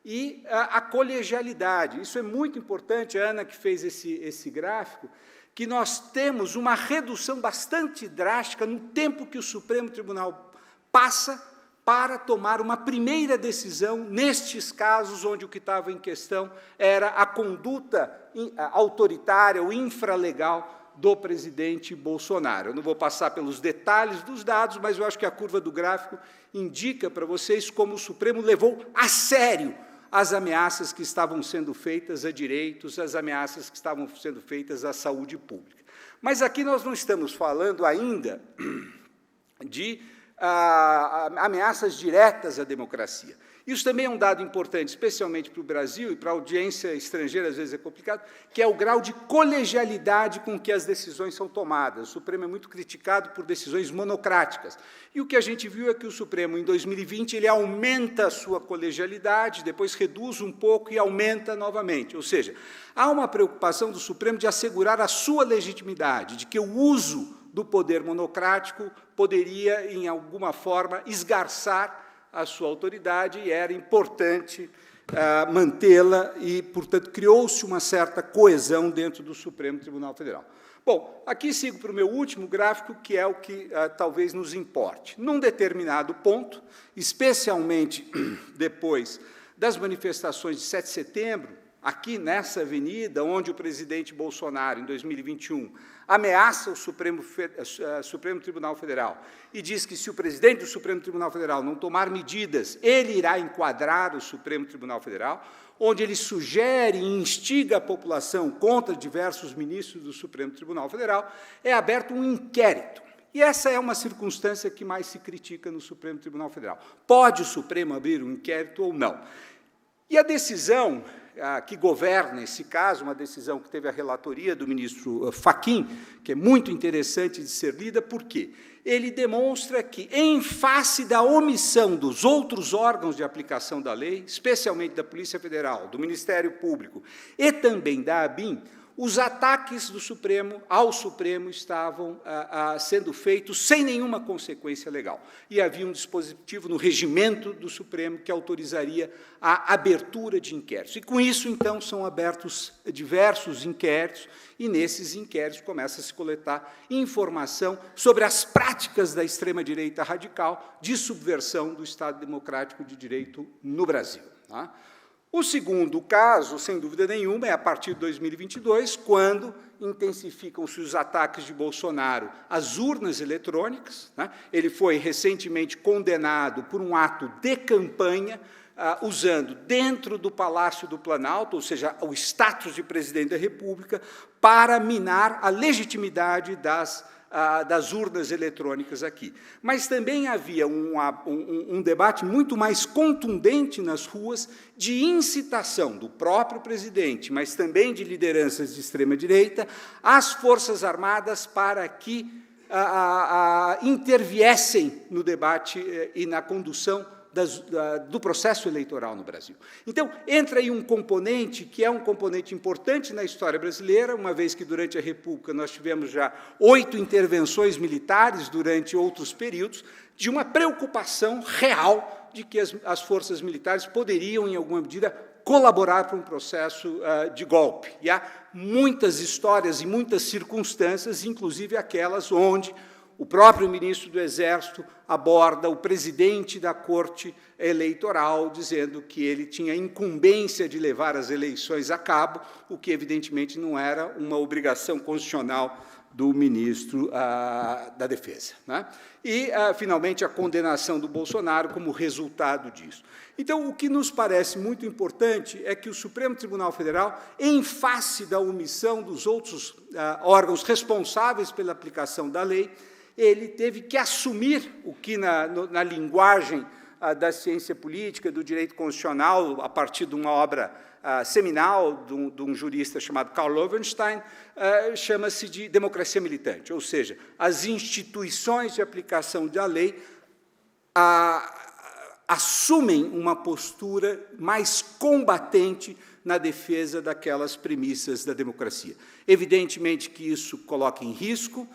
Speaker 4: e a colegialidade. Isso é muito importante, a Ana que fez esse gráfico, que nós temos uma redução bastante drástica no tempo que o Supremo Tribunal passa para tomar uma primeira decisão nestes casos onde o que estava em questão era a conduta autoritária ou infralegal do presidente Bolsonaro. Eu não vou passar pelos detalhes dos dados, mas eu acho que a curva do gráfico indica para vocês como o Supremo levou a sério as ameaças que estavam sendo feitas a direitos, as ameaças que estavam sendo feitas à saúde pública. Mas aqui nós não estamos falando ainda de ameaças diretas à democracia. Isso também é um dado importante, especialmente para o Brasil e para a audiência estrangeira, às vezes é complicado, que é o grau de colegialidade com que as decisões são tomadas. O Supremo é muito criticado por decisões monocráticas. E o que a gente viu é que o Supremo, em 2020, ele aumenta a sua colegialidade, depois reduz um pouco e aumenta novamente. Ou seja, há uma preocupação do Supremo de assegurar a sua legitimidade, de que o uso do poder monocrático poderia, em alguma forma, esgarçar a sua autoridade, e era importante mantê-la, e, portanto, criou-se uma certa coesão dentro do Supremo Tribunal Federal. Bom, aqui sigo para o meu último gráfico, que é o que talvez nos importe. Num determinado ponto, especialmente depois das manifestações de 7 de setembro, aqui nessa avenida, onde o presidente Bolsonaro, em 2021, ameaça o Supremo Tribunal Federal e diz que, se o presidente do Supremo Tribunal Federal não tomar medidas, ele irá enquadrar o Supremo Tribunal Federal, onde ele sugere e instiga a população contra diversos ministros do Supremo Tribunal Federal, é aberto um inquérito. E essa é uma circunstância que mais se critica no Supremo Tribunal Federal. Pode o Supremo abrir um inquérito ou não? E a decisão que governa esse caso, uma decisão que teve a relatoria do ministro Fachin, que é muito interessante de ser lida, por quê? Ele demonstra que, em face da omissão dos outros órgãos de aplicação da lei, especialmente da Polícia Federal, do Ministério Público e também da ABIN, os ataques do Supremo ao Supremo estavam sendo feitos sem nenhuma consequência legal. E havia um dispositivo no regimento do Supremo que autorizaria a abertura de inquéritos. E, com isso, então, são abertos diversos inquéritos, e, nesses inquéritos, começa a se coletar informação sobre as práticas da extrema-direita radical de subversão do Estado Democrático de Direito no Brasil. O segundo caso, sem dúvida nenhuma, é a partir de 2022, quando intensificam-se os ataques de Bolsonaro às urnas eletrônicas. Ele foi recentemente condenado por um ato de campanha, usando dentro do Palácio do Planalto, ou seja, o status de presidente da República, para minar a legitimidade das urnas eletrônicas aqui. Mas também havia um debate muito mais contundente nas ruas de incitação do próprio presidente, mas também de lideranças de extrema-direita, às Forças Armadas para que interviessem no debate e na condução do processo eleitoral no Brasil. Então, entra aí um componente que é um componente importante na história brasileira, uma vez que, durante a República, nós tivemos já 8 intervenções militares durante outros períodos, de uma preocupação real de que as forças militares poderiam, em alguma medida, colaborar para um processo de golpe. E há muitas histórias e muitas circunstâncias, inclusive aquelas onde o próprio ministro do Exército aborda o presidente da Corte Eleitoral, dizendo que ele tinha incumbência de levar as eleições a cabo, o que, evidentemente, não era uma obrigação constitucional do ministro da Defesa, né? E, finalmente, a condenação do Bolsonaro como resultado disso. Então, o que nos parece muito importante é que o Supremo Tribunal Federal, em face da omissão dos outros órgãos responsáveis pela aplicação da lei, ele teve que assumir o que, na linguagem da ciência política, do direito constitucional, a partir de uma obra seminal de um jurista chamado Karl Loewenstein, chama-se de democracia militante, ou seja, as instituições de aplicação da lei assumem uma postura mais combatente na defesa daquelas premissas da democracia. Evidentemente que isso coloca em risco,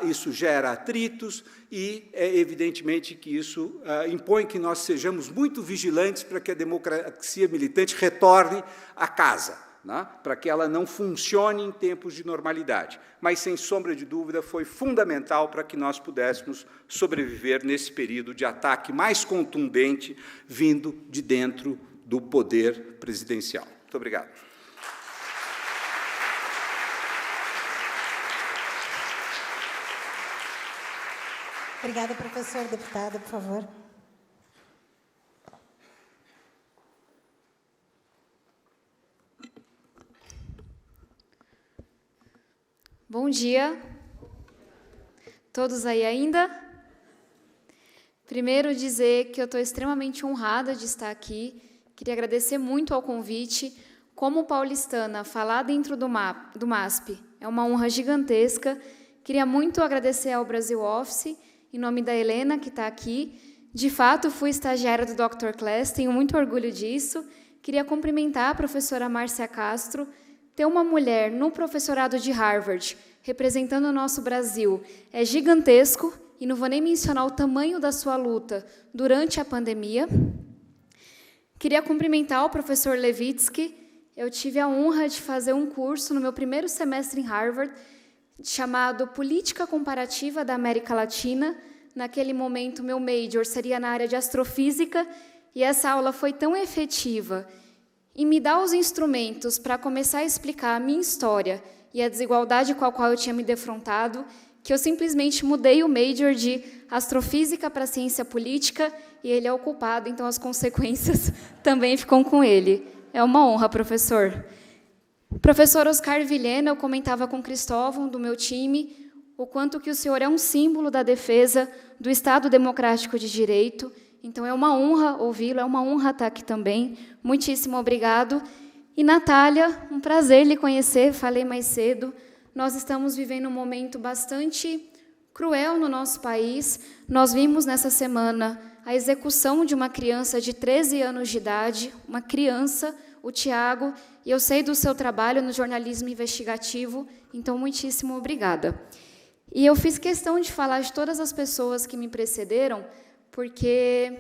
Speaker 4: isso gera atritos e, evidentemente, que isso impõe que nós sejamos muito vigilantes para que a democracia militante retorne à casa, né? Para que ela não funcione em tempos de normalidade. Mas, sem sombra de dúvida, foi fundamental para que nós pudéssemos sobreviver nesse período de ataque mais contundente vindo de dentro do poder presidencial. Muito obrigado.
Speaker 2: Obrigada, professor. Deputada, por favor.
Speaker 5: Bom dia. Todos aí ainda? Primeiro, dizer que eu estou extremamente honrada de estar aqui. Queria agradecer muito ao convite. Como paulistana, falar dentro do MASP é uma honra gigantesca. Queria muito agradecer ao Brasil Office, em nome da Helena, que está aqui. De fato, fui estagiária do Dr. Class, tenho muito orgulho disso. Queria cumprimentar a professora Márcia Castro. Ter uma mulher no professorado de Harvard, representando o nosso Brasil, é gigantesco, e não vou nem mencionar o tamanho da sua luta durante a pandemia. Queria cumprimentar o professor Levitsky. Eu tive a honra de fazer um curso no meu primeiro semestre em Harvard, chamado Política Comparativa da América Latina. Naquele momento, meu major seria na área de astrofísica, e essa aula foi tão efetiva e me dá os instrumentos para começar a explicar a minha história e a desigualdade com a qual eu tinha me defrontado, que eu simplesmente mudei o major de astrofísica para ciência política, e ele é o culpado, então as consequências também ficam com ele. É uma honra, professor. Professor Oscar Vilhena, eu comentava com Cristóvão, do meu time, o quanto que o senhor é um símbolo da defesa do Estado Democrático de Direito. Então, é uma honra ouvi-lo, é uma honra estar aqui também. Muitíssimo obrigado. E, Natália, um prazer lhe conhecer, falei mais cedo. Nós estamos vivendo um momento bastante cruel no nosso país. Nós vimos nessa semana a execução de uma criança de 13 anos de idade, uma criança, o Tiago, e eu sei do seu trabalho no jornalismo investigativo, então, muitíssimo obrigada. E eu fiz questão de falar de todas as pessoas que me precederam, porque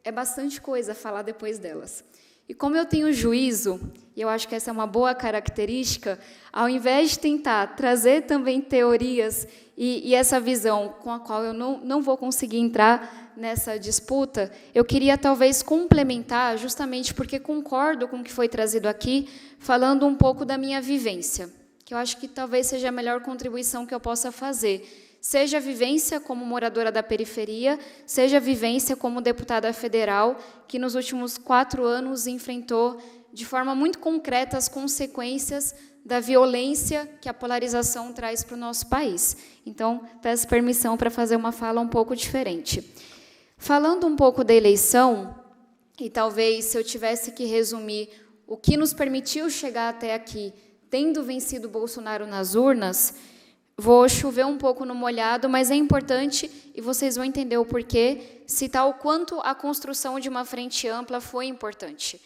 Speaker 5: é bastante coisa falar depois delas. E como eu tenho juízo, e eu acho que essa é uma boa característica, ao invés de tentar trazer também teorias e essa visão com a qual eu não vou conseguir entrar nessa disputa, eu queria talvez complementar, justamente porque concordo com o que foi trazido aqui, falando um pouco da minha vivência, que eu acho que talvez seja a melhor contribuição que eu possa fazer. Seja a vivência como moradora da periferia, seja a vivência como deputada federal, que nos últimos 4 anos enfrentou de forma muito concreta as consequências da violência que a polarização traz para o nosso país. Então, peço permissão para fazer uma fala um pouco diferente. Falando um pouco da eleição, e talvez se eu tivesse que resumir o que nos permitiu chegar até aqui, tendo vencido Bolsonaro nas urnas, vou chover um pouco no molhado, mas é importante, e vocês vão entender o porquê, citar o quanto a construção de uma frente ampla foi importante.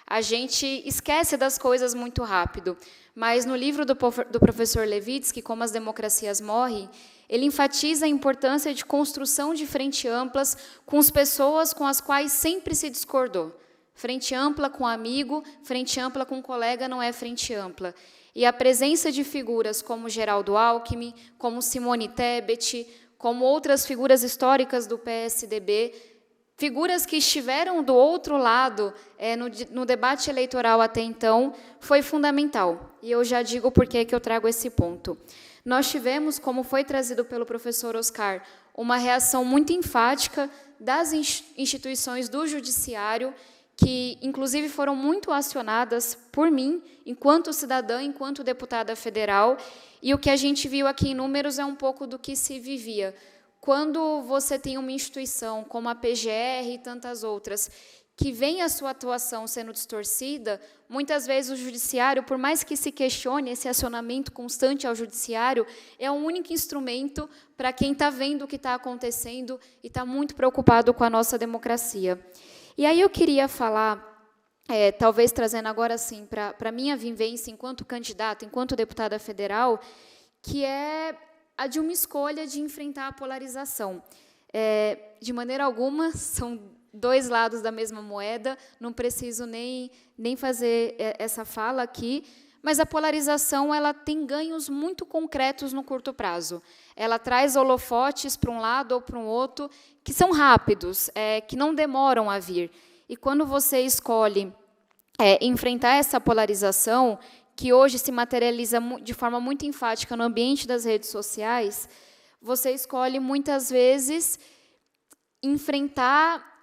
Speaker 5: A gente esquece das coisas muito rápido, mas no livro do professor Levitsky, Como as Democracias Morrem, ele enfatiza a importância de construção de frente amplas com as pessoas com as quais sempre se discordou. Frente ampla com amigo, frente ampla com colega não é frente ampla. E a presença de figuras como Geraldo Alckmin, como Simone Tebet, como outras figuras históricas do PSDB, figuras que estiveram do outro lado no debate eleitoral até então, foi fundamental. E eu já digo por que eu trago esse ponto. Nós tivemos, como foi trazido pelo professor Oscar, uma reação muito enfática das instituições do judiciário, que, inclusive, foram muito acionadas por mim, enquanto cidadã, enquanto deputada federal, e o que a gente viu aqui em números é um pouco do que se vivia. Quando você tem uma instituição como a PGR e tantas outras, que vem a sua atuação sendo distorcida, muitas vezes o judiciário, por mais que se questione esse acionamento constante ao judiciário, é o único instrumento para quem está vendo o que está acontecendo e está muito preocupado com a nossa democracia. E aí eu queria falar, talvez trazendo agora sim para a minha vivência enquanto candidata, enquanto deputada federal, que é a de uma escolha de enfrentar a polarização. De maneira alguma, são dois lados da mesma moeda, não preciso nem fazer essa fala aqui, mas a polarização ela tem ganhos muito concretos no curto prazo. Ela traz holofotes para um lado ou para um outro, que são rápidos, que não demoram a vir. E quando você escolhe enfrentar essa polarização, que hoje se materializa de forma muito enfática no ambiente das redes sociais, você escolhe, muitas vezes, enfrentar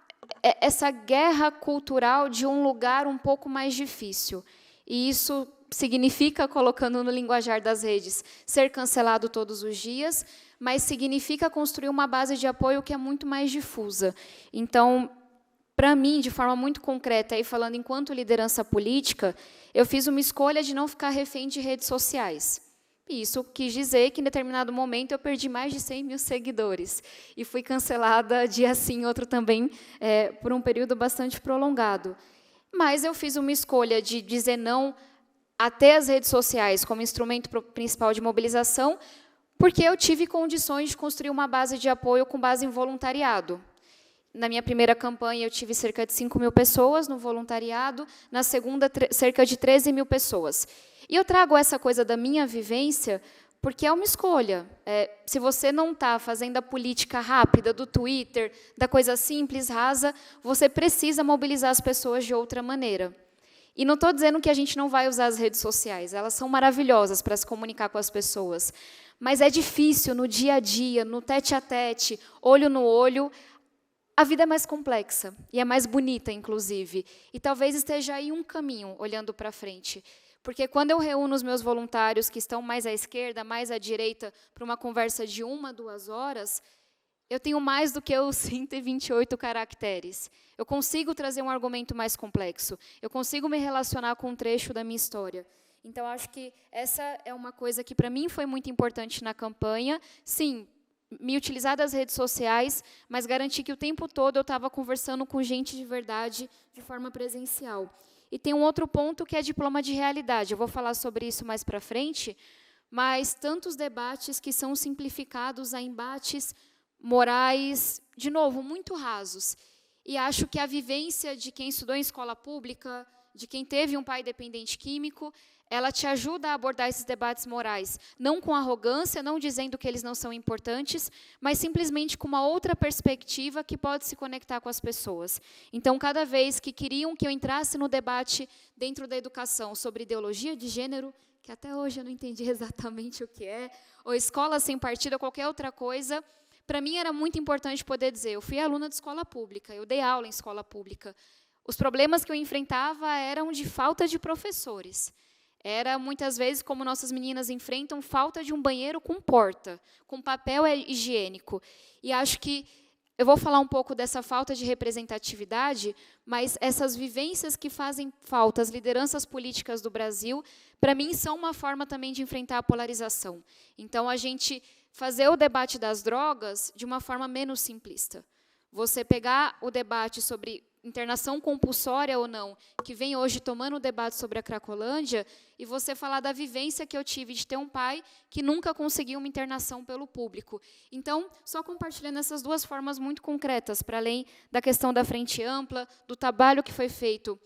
Speaker 5: essa guerra cultural de um lugar um pouco mais difícil. E isso significa, colocando no linguajar das redes, ser cancelado todos os dias, mas significa construir uma base de apoio que é muito mais difusa. Então, para mim, de forma muito concreta, aí falando enquanto liderança política, eu fiz uma escolha de não ficar refém de redes sociais. E isso quis dizer que, em determinado momento, eu perdi mais de 100 mil seguidores. E fui cancelada dia sim, outro também, por um período bastante prolongado. Mas eu fiz uma escolha de dizer não até as redes sociais como instrumento principal de mobilização, porque eu tive condições de construir uma base de apoio com base em voluntariado. Na minha primeira campanha, eu tive cerca de 5 mil pessoas no voluntariado, na segunda, cerca de 13 mil pessoas. E eu trago essa coisa da minha vivência porque é uma escolha. Se você não está fazendo a política rápida do Twitter, da coisa simples, rasa, você precisa mobilizar as pessoas de outra maneira. E não estou dizendo que a gente não vai usar as redes sociais, elas são maravilhosas para se comunicar com as pessoas. Mas é difícil, no dia a dia, no tete-a-tete, olho no olho, a vida é mais complexa, e é mais bonita, inclusive. E talvez esteja aí um caminho, olhando para frente. Porque quando eu reúno os meus voluntários que estão mais à esquerda, mais à direita, para uma conversa de 1, 2 horas, eu tenho mais do que os 128 caracteres. Eu consigo trazer um argumento mais complexo. Eu consigo me relacionar com um trecho da minha história. Então, acho que essa é uma coisa que, para mim, foi muito importante na campanha. Sim, me utilizar das redes sociais, mas garantir que o tempo todo eu estava conversando com gente de verdade, de forma presencial. E tem um outro ponto que é diploma de realidade. Eu vou falar sobre isso mais para frente, mas tantos debates que são simplificados a embates morais, de novo, muito rasos. E acho que a vivência de quem estudou em escola pública, de quem teve um pai dependente químico, ela te ajuda a abordar esses debates morais, não com arrogância, não dizendo que eles não são importantes, mas simplesmente com uma outra perspectiva que pode se conectar com as pessoas. Então, cada vez que queriam que eu entrasse no debate dentro da educação sobre ideologia de gênero, que até hoje eu não entendi exatamente o que é, ou escola sem partido, ou qualquer outra coisa, para mim era muito importante poder dizer, eu fui aluna de escola pública, eu dei aula em escola pública. Os problemas que eu enfrentava eram de falta de professores. Era, muitas vezes, como nossas meninas enfrentam, falta de um banheiro com porta, com papel higiênico. E acho que eu vou falar um pouco dessa falta de representatividade, mas essas vivências que fazem falta, as lideranças políticas do Brasil, para mim, são uma forma também de enfrentar a polarização. Então, a gente fazer o debate das drogas de uma forma menos simplista. Você pegar o debate sobre internação compulsória ou não, que vem hoje tomando o debate sobre a Cracolândia, e você falar da vivência que eu tive de ter um pai que nunca conseguiu uma internação pelo público. Então, só compartilhando essas duas formas muito concretas, para além da questão da frente ampla, do trabalho que foi feito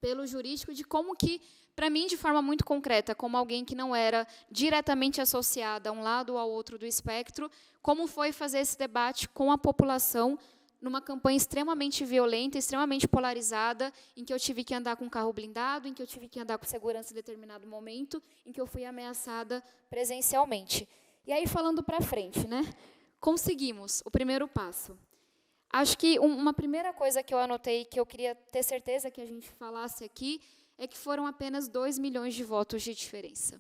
Speaker 5: pelo jurídico, de como que, para mim, de forma muito concreta, como alguém que não era diretamente associada a um lado ou ao outro do espectro, como foi fazer esse debate com a população numa campanha extremamente violenta, extremamente polarizada, em que eu tive que andar com carro blindado, em que eu tive que andar com segurança em determinado momento, em que eu fui ameaçada presencialmente. E aí, falando para frente, né? Conseguimos o primeiro passo. Acho que uma primeira coisa que eu anotei, que eu queria ter certeza que a gente falasse aqui, é que foram apenas 2 milhões de votos de diferença.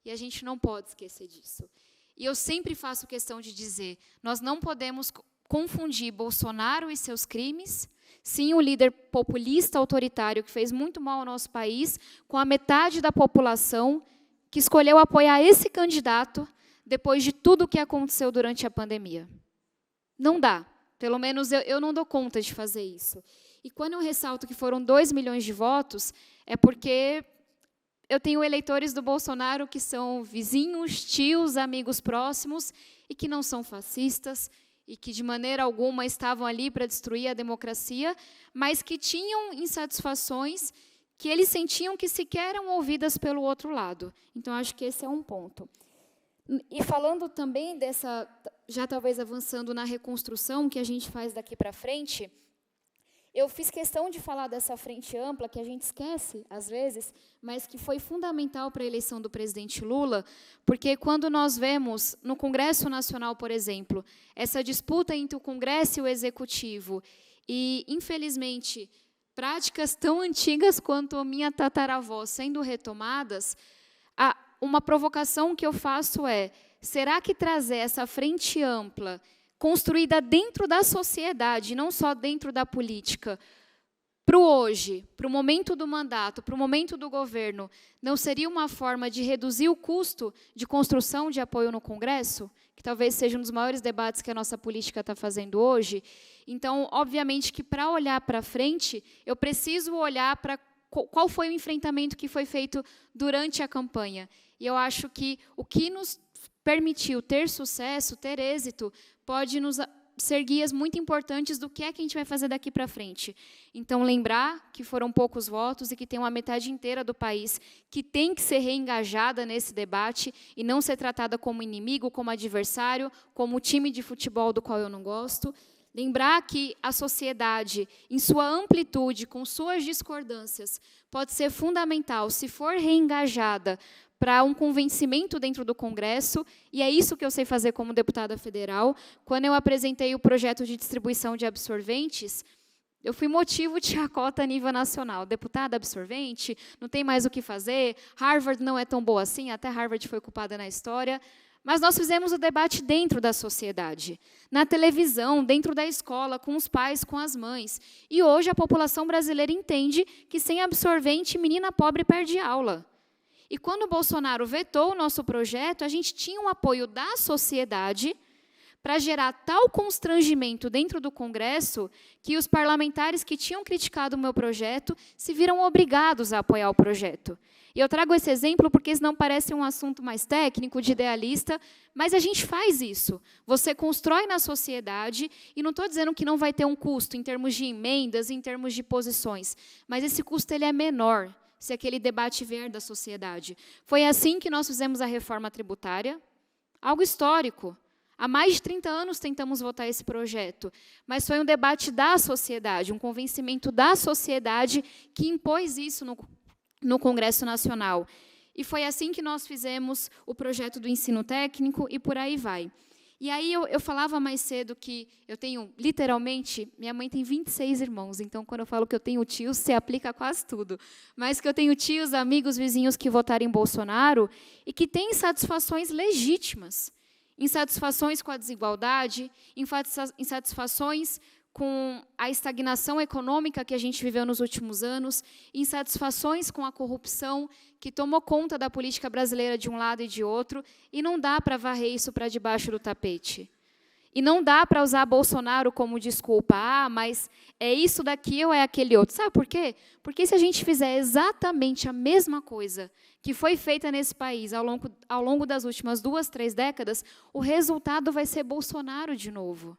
Speaker 5: E a gente não pode esquecer disso. E eu sempre faço questão de dizer, nós não podemos confundir Bolsonaro e seus crimes, sim, um líder populista autoritário que fez muito mal ao nosso país, com a metade da população que escolheu apoiar esse candidato depois de tudo o que aconteceu durante a pandemia. Não dá. Pelo menos eu não dou conta de fazer isso. E quando eu ressalto que foram 2 milhões de votos, é porque eu tenho eleitores do Bolsonaro que são vizinhos, tios, amigos próximos, e que não são fascistas, e que, de maneira alguma, estavam ali para destruir a democracia, mas que tinham insatisfações que eles sentiam que sequer eram ouvidas pelo outro lado. Então, acho que esse é um ponto. E falando também dessa, já talvez avançando na reconstrução que a gente faz daqui para frente, eu fiz questão de falar dessa frente ampla, que a gente esquece, às vezes, mas que foi fundamental para a eleição do presidente Lula, porque quando nós vemos, no Congresso Nacional, por exemplo, essa disputa entre o Congresso e o Executivo, e, infelizmente, práticas tão antigas quanto a minha tataravó sendo retomadas, uma provocação que eu faço é, será que trazer essa frente ampla, construída dentro da sociedade, não só dentro da política, para o hoje, para o momento do mandato, para o momento do governo, não seria uma forma de reduzir o custo de construção de apoio no Congresso? Que talvez seja um dos maiores debates que a nossa política está fazendo hoje. Então, obviamente que para olhar para frente, eu preciso olhar para qual foi o enfrentamento que foi feito durante a campanha. E eu acho que o que nos permitiu ter sucesso, ter êxito, pode nos ser guias muito importantes do que é que a gente vai fazer daqui para frente. Então, lembrar que foram poucos votos e que tem uma metade inteira do país que tem que ser reengajada nesse debate e não ser tratada como inimigo, como adversário, como time de futebol do qual eu não gosto. Lembrar que a sociedade, em sua amplitude, com suas discordâncias, pode ser fundamental, se for reengajada, para um convencimento dentro do Congresso, e é isso que eu sei fazer como deputada federal. Quando eu apresentei o projeto de distribuição de absorventes, eu fui motivo de chacota a nível nacional. Deputada absorvente, não tem mais o que fazer, Harvard não é tão boa assim, até Harvard foi culpada na história. Mas nós fizemos o debate dentro da sociedade, na televisão, dentro da escola, com os pais, com as mães. E hoje a população brasileira entende que sem absorvente, menina pobre perde aula. E quando o Bolsonaro vetou o nosso projeto, a gente tinha um apoio da sociedade para gerar tal constrangimento dentro do Congresso que os parlamentares que tinham criticado o meu projeto se viram obrigados a apoiar o projeto. E eu trago esse exemplo porque isso não parece um assunto mais técnico, de idealista, mas a gente faz isso. Você constrói na sociedade, e não estou dizendo que não vai ter um custo em termos de emendas, em termos de posições, mas esse custo ele é menor se aquele debate vier da sociedade. Foi assim que nós fizemos a reforma tributária, algo histórico. Há mais de 30 anos tentamos votar esse projeto, mas foi um debate da sociedade, um convencimento da sociedade que impôs isso no Congresso Nacional. E foi assim que nós fizemos o projeto do ensino técnico e por aí vai. E aí eu falava mais cedo que eu tenho, literalmente, minha mãe tem 26 irmãos, então quando eu falo que eu tenho tios, se aplica a quase tudo. Mas que eu tenho tios, amigos, vizinhos que votaram em Bolsonaro e que têm insatisfações legítimas. Insatisfações com a desigualdade, insatisfações com a estagnação econômica que a gente viveu nos últimos anos, insatisfações com a corrupção que tomou conta da política brasileira de um lado e de outro, e não dá para varrer isso para debaixo do tapete. E não dá para usar Bolsonaro como desculpa, mas é isso daqui ou é aquele outro. Sabe por quê? Porque se a gente fizer exatamente a mesma coisa que foi feita nesse país ao longo das últimas 2, 3 décadas, o resultado vai ser Bolsonaro de novo.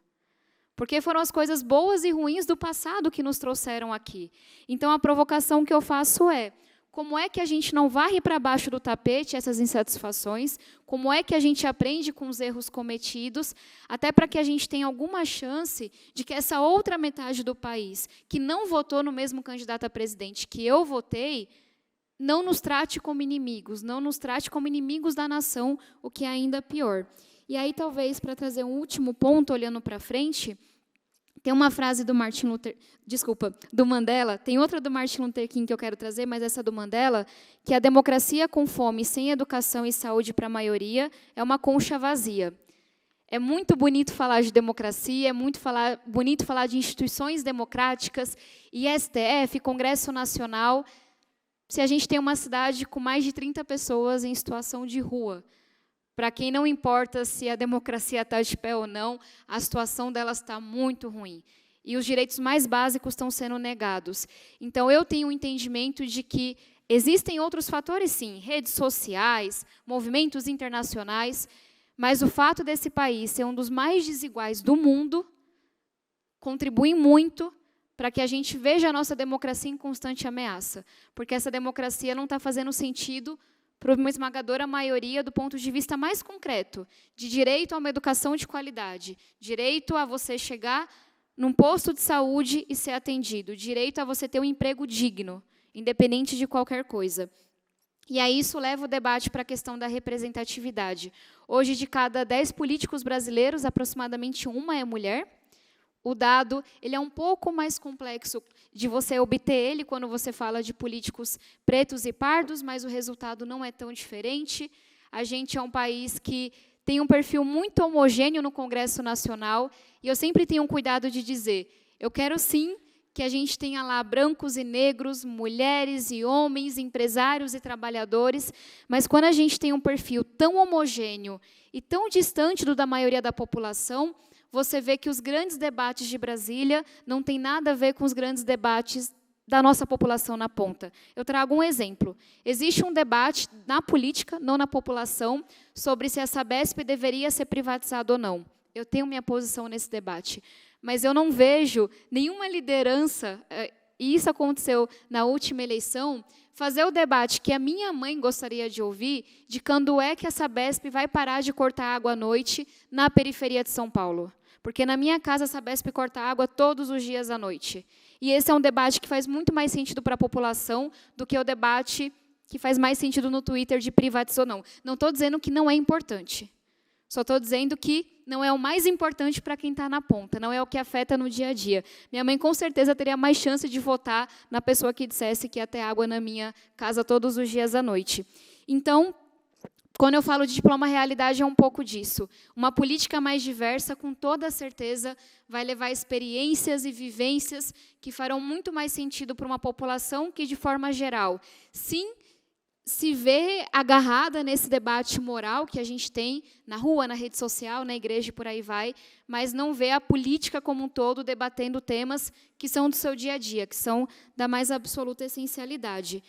Speaker 5: Porque foram as coisas boas e ruins do passado que nos trouxeram aqui. Então, a provocação que eu faço é, como é que a gente não varre para baixo do tapete essas insatisfações, como é que a gente aprende com os erros cometidos, até para que a gente tenha alguma chance de que essa outra metade do país, que não votou no mesmo candidato a presidente que eu votei, não nos trate como inimigos, não nos trate como inimigos da nação, o que é ainda pior. E aí, talvez, para trazer um último ponto, olhando para frente, tem uma frase do do Mandela, tem outra do Martin Luther King que eu quero trazer, mas essa do Mandela, que a democracia com fome, sem educação e saúde para a maioria, é uma concha vazia. É muito bonito falar de democracia, é muito bonito falar de instituições democráticas, STF, Congresso Nacional, se a gente tem uma cidade com mais de 30 pessoas em situação de rua. Para quem não importa se a democracia está de pé ou não, a situação delas está muito ruim. E os direitos mais básicos estão sendo negados. Então, eu tenho um entendimento de que existem outros fatores, sim, redes sociais, movimentos internacionais, mas o fato desse país ser um dos mais desiguais do mundo contribui muito para que a gente veja a nossa democracia em constante ameaça. Porque essa democracia não está fazendo sentido para uma esmagadora maioria do ponto de vista mais concreto, de direito a uma educação de qualidade, direito a você chegar num posto de saúde e ser atendido, direito a você ter um emprego digno, independente de qualquer coisa. E aí isso leva o debate para a questão da representatividade. Hoje, de cada 10 políticos brasileiros, aproximadamente uma é mulher. O dado ele é um pouco mais complexo de você obter ele quando você fala de políticos pretos e pardos, mas o resultado não é tão diferente. A gente é um país que tem um perfil muito homogêneo no Congresso Nacional, e eu sempre tenho um cuidado de dizer, eu quero sim que a gente tenha lá brancos e negros, mulheres e homens, empresários e trabalhadores, mas quando a gente tem um perfil tão homogêneo e tão distante do da maioria da população, você vê que os grandes debates de Brasília não têm nada a ver com os grandes debates da nossa população na ponta. Eu trago um exemplo. Existe um debate na política, não na população, sobre se a Sabesp deveria ser privatizada ou não. Eu tenho minha posição nesse debate. Mas eu não vejo nenhuma liderança, e isso aconteceu na última eleição, fazer o debate que a minha mãe gostaria de ouvir, de quando é que a Sabesp vai parar de cortar água à noite na periferia de São Paulo. Porque na minha casa a Sabesp corta água todos os dias à noite. E esse é um debate que faz muito mais sentido para a população do que o debate que faz mais sentido no Twitter de privatizar ou não. Não estou dizendo que não é importante. Só estou dizendo que não é o mais importante para quem está na ponta, não é o que afeta no dia a dia. Minha mãe, com certeza, teria mais chance de votar na pessoa que dissesse que ia ter água na minha casa todos os dias à noite. Então, quando eu falo de diploma, a realidade é um pouco disso. Uma política mais diversa, com toda certeza, vai levar experiências e vivências que farão muito mais sentido para uma população que, de forma geral, sim, se vê agarrada nesse debate moral que a gente tem na rua, na rede social, na igreja e por aí vai, mas não vê a política como um todo debatendo temas que são do seu dia a dia, que são da mais absoluta essencialidade.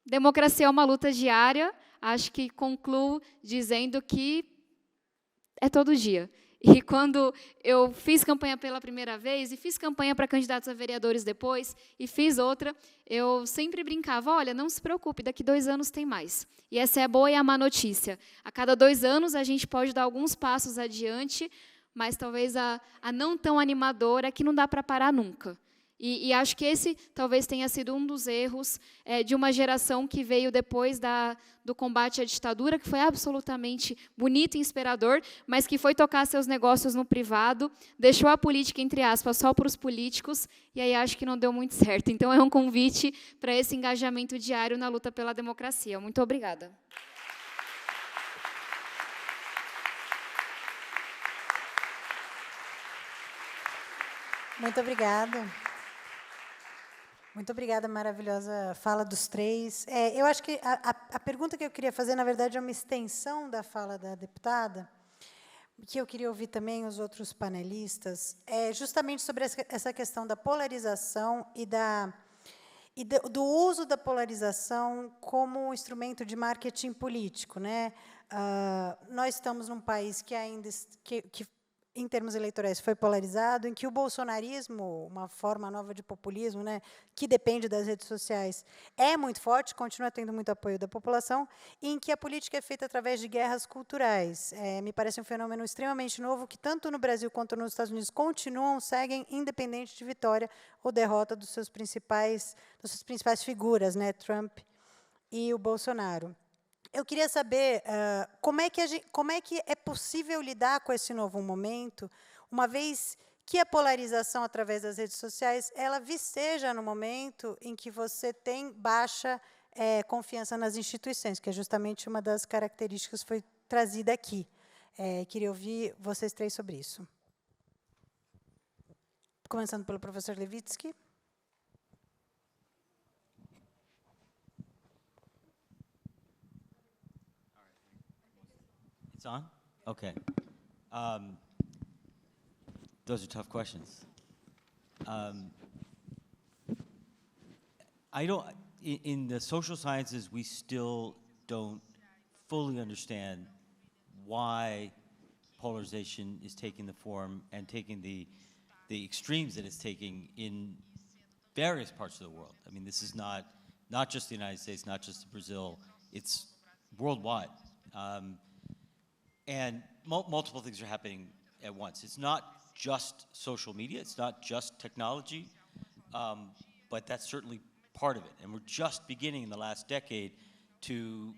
Speaker 5: Democracia é uma luta diária, acho que concluo dizendo que é todo dia. E quando eu fiz campanha pela primeira vez, e fiz campanha para candidatos a vereadores depois, e fiz outra, eu sempre brincava, olha, não se preocupe, daqui 2 anos tem mais. E essa é a boa e a má notícia. A cada 2 anos a gente pode dar alguns passos adiante, mas talvez a não tão animadora é que não dá para parar nunca. E acho que esse talvez tenha sido um dos erros de uma geração que veio depois do combate à ditadura, que foi absolutamente bonito e inspirador, mas que foi tocar seus negócios no privado, deixou a política, entre aspas, só para os políticos, e aí acho que não deu muito certo. Então, é um convite para esse engajamento diário na luta pela democracia. Muito obrigada.
Speaker 2: Muito obrigada. Muito obrigada, maravilhosa fala dos três. Eu acho que a pergunta que eu queria fazer, na verdade, é uma extensão da fala da deputada, que eu queria ouvir também os outros panelistas, justamente sobre essa questão da polarização e do uso da polarização como instrumento de marketing político, né? Nós estamos num país que ainda em termos eleitorais, foi polarizado, em que o bolsonarismo, uma forma nova de populismo, né, que depende das redes sociais, é muito forte, continua tendo muito apoio da população, e em que a política é feita através de guerras culturais. Me parece um fenômeno extremamente novo, que tanto no Brasil quanto nos Estados Unidos seguem, independente de vitória ou derrota das suas principais figuras, né, Trump e o Bolsonaro. Eu queria saber como é que é possível lidar com esse novo momento, uma vez que a polarização através das redes sociais ela viceja no momento em que você tem baixa confiança nas instituições, que é justamente uma das características que foi trazida aqui. Queria ouvir vocês três sobre isso. Começando pelo professor Levitsky.
Speaker 6: It's on? Okay. Those are tough questions. In the social sciences, we still don't fully understand why polarization is taking the form and taking the extremes that it's taking in various parts of the world. I mean, this is not just the United States, not just Brazil, it's worldwide. And multiple things are happening at once. It's not just social media, it's not just technology, but that's certainly part of it. And we're just beginning in the last decade to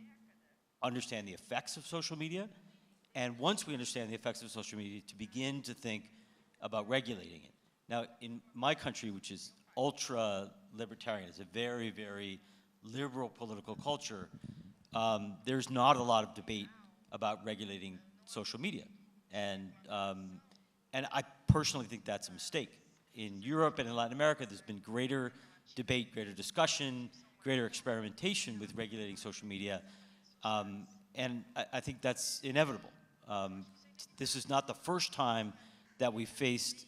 Speaker 6: understand the effects of social media. And once we understand the effects of social media, to begin to think about regulating it. Now, in my country, which is ultra-libertarian, it's a very, very liberal political culture, there's not a lot of debate about regulating social media. And I personally think that's a mistake. In Europe and in Latin America, there's been greater debate, greater discussion, greater experimentation with regulating social media. And I think that's inevitable. This is not the first time that we faced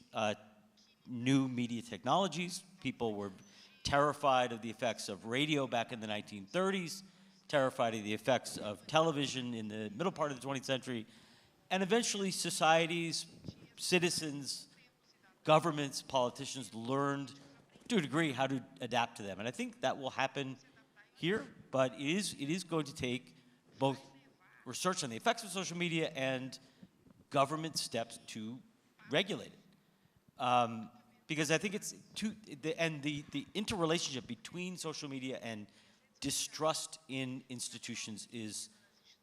Speaker 6: new media technologies. People were terrified of the effects of radio back in the 1930s, terrified of the effects of television in the middle part of the 20th century, and eventually societies, citizens, governments, politicians learned to a degree how to adapt to them. And I think that will happen here, but it is going to take both research on the effects of social media and government steps to regulate it. Because I think it's the interrelationship between social media and distrust in institutions is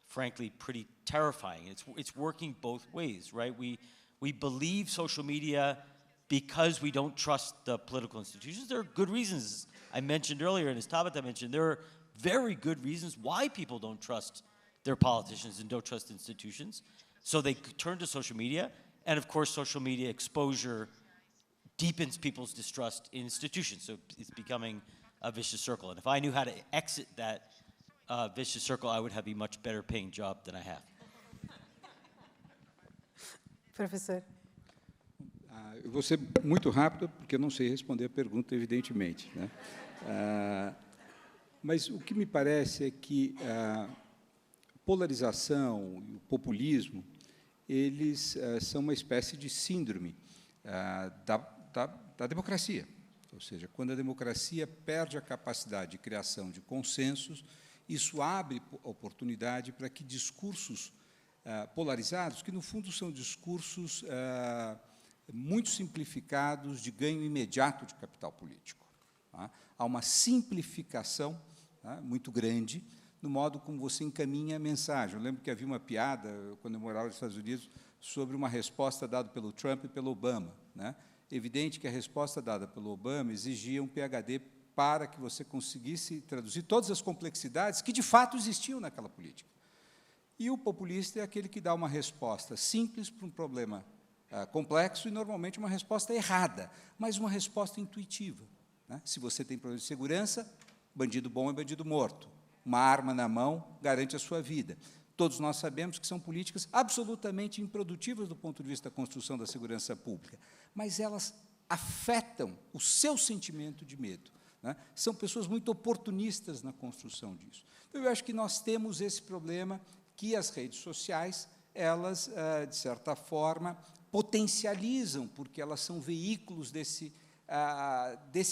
Speaker 6: frankly pretty terrifying. It's working both ways, right? We believe social media because we don't trust the political institutions. There are good reasons. I mentioned earlier, and as Tabata mentioned, there are very good reasons why people don't trust their politicians and don't trust institutions. So they turn to social media, and of course social media exposure deepens people's distrust in institutions. So it's becoming a vicious circle. And if I knew how to exit that vicious circle, I would have a much better paying job than I have.
Speaker 2: Professor.
Speaker 4: Eu vou ser muito rápido, porque eu não sei responder a pergunta, evidentemente, né? Mas o que me parece é que a polarização e o populismo, eles são uma espécie de síndrome da democracia. Ou seja, quando a democracia perde a capacidade de criação de consensos, isso abre oportunidade para que discursos polarizados, que, no fundo, são discursos muito simplificados de ganho imediato de capital político. Tá? Há uma simplificação muito grande no modo como você encaminha a mensagem. Eu lembro que havia uma piada, quando eu morava nos Estados Unidos, sobre uma resposta dada pelo Trump e pelo Obama, né? Evidente que a resposta dada pelo Obama exigia um PhD para que você conseguisse traduzir todas as complexidades que, de fato, existiam naquela política. E o populista é aquele que dá uma resposta simples para um problema complexo e, normalmente, uma resposta errada, mas uma resposta intuitiva, né? Se você tem problema de segurança, bandido bom é bandido morto. Uma arma na mão garante a sua vida. Todos nós sabemos que são políticas absolutamente improdutivas do ponto de vista da construção da segurança pública, mas elas afetam o seu sentimento de medo, né? São pessoas muito oportunistas na construção disso. Então, eu acho que nós temos esse problema que as redes sociais, elas, de certa forma, potencializam, porque elas são veículos desse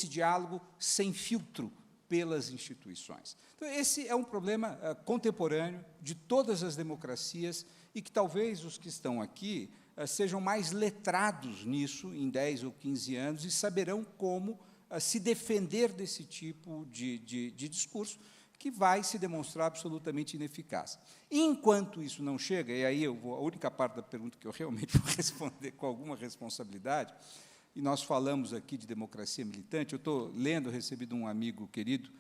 Speaker 4: diálogo sem filtro pelas instituições. Então, esse é um problema contemporâneo de todas as democracias e que talvez os que estão aqui sejam mais letrados nisso em 10 ou 15 anos e saberão como se defender desse tipo de discurso que vai se demonstrar absolutamente ineficaz. E, enquanto isso não chega, e aí a única parte da pergunta que eu realmente vou responder com alguma responsabilidade, e nós falamos aqui de democracia militante, eu estou lendo, recebi de um amigo querido,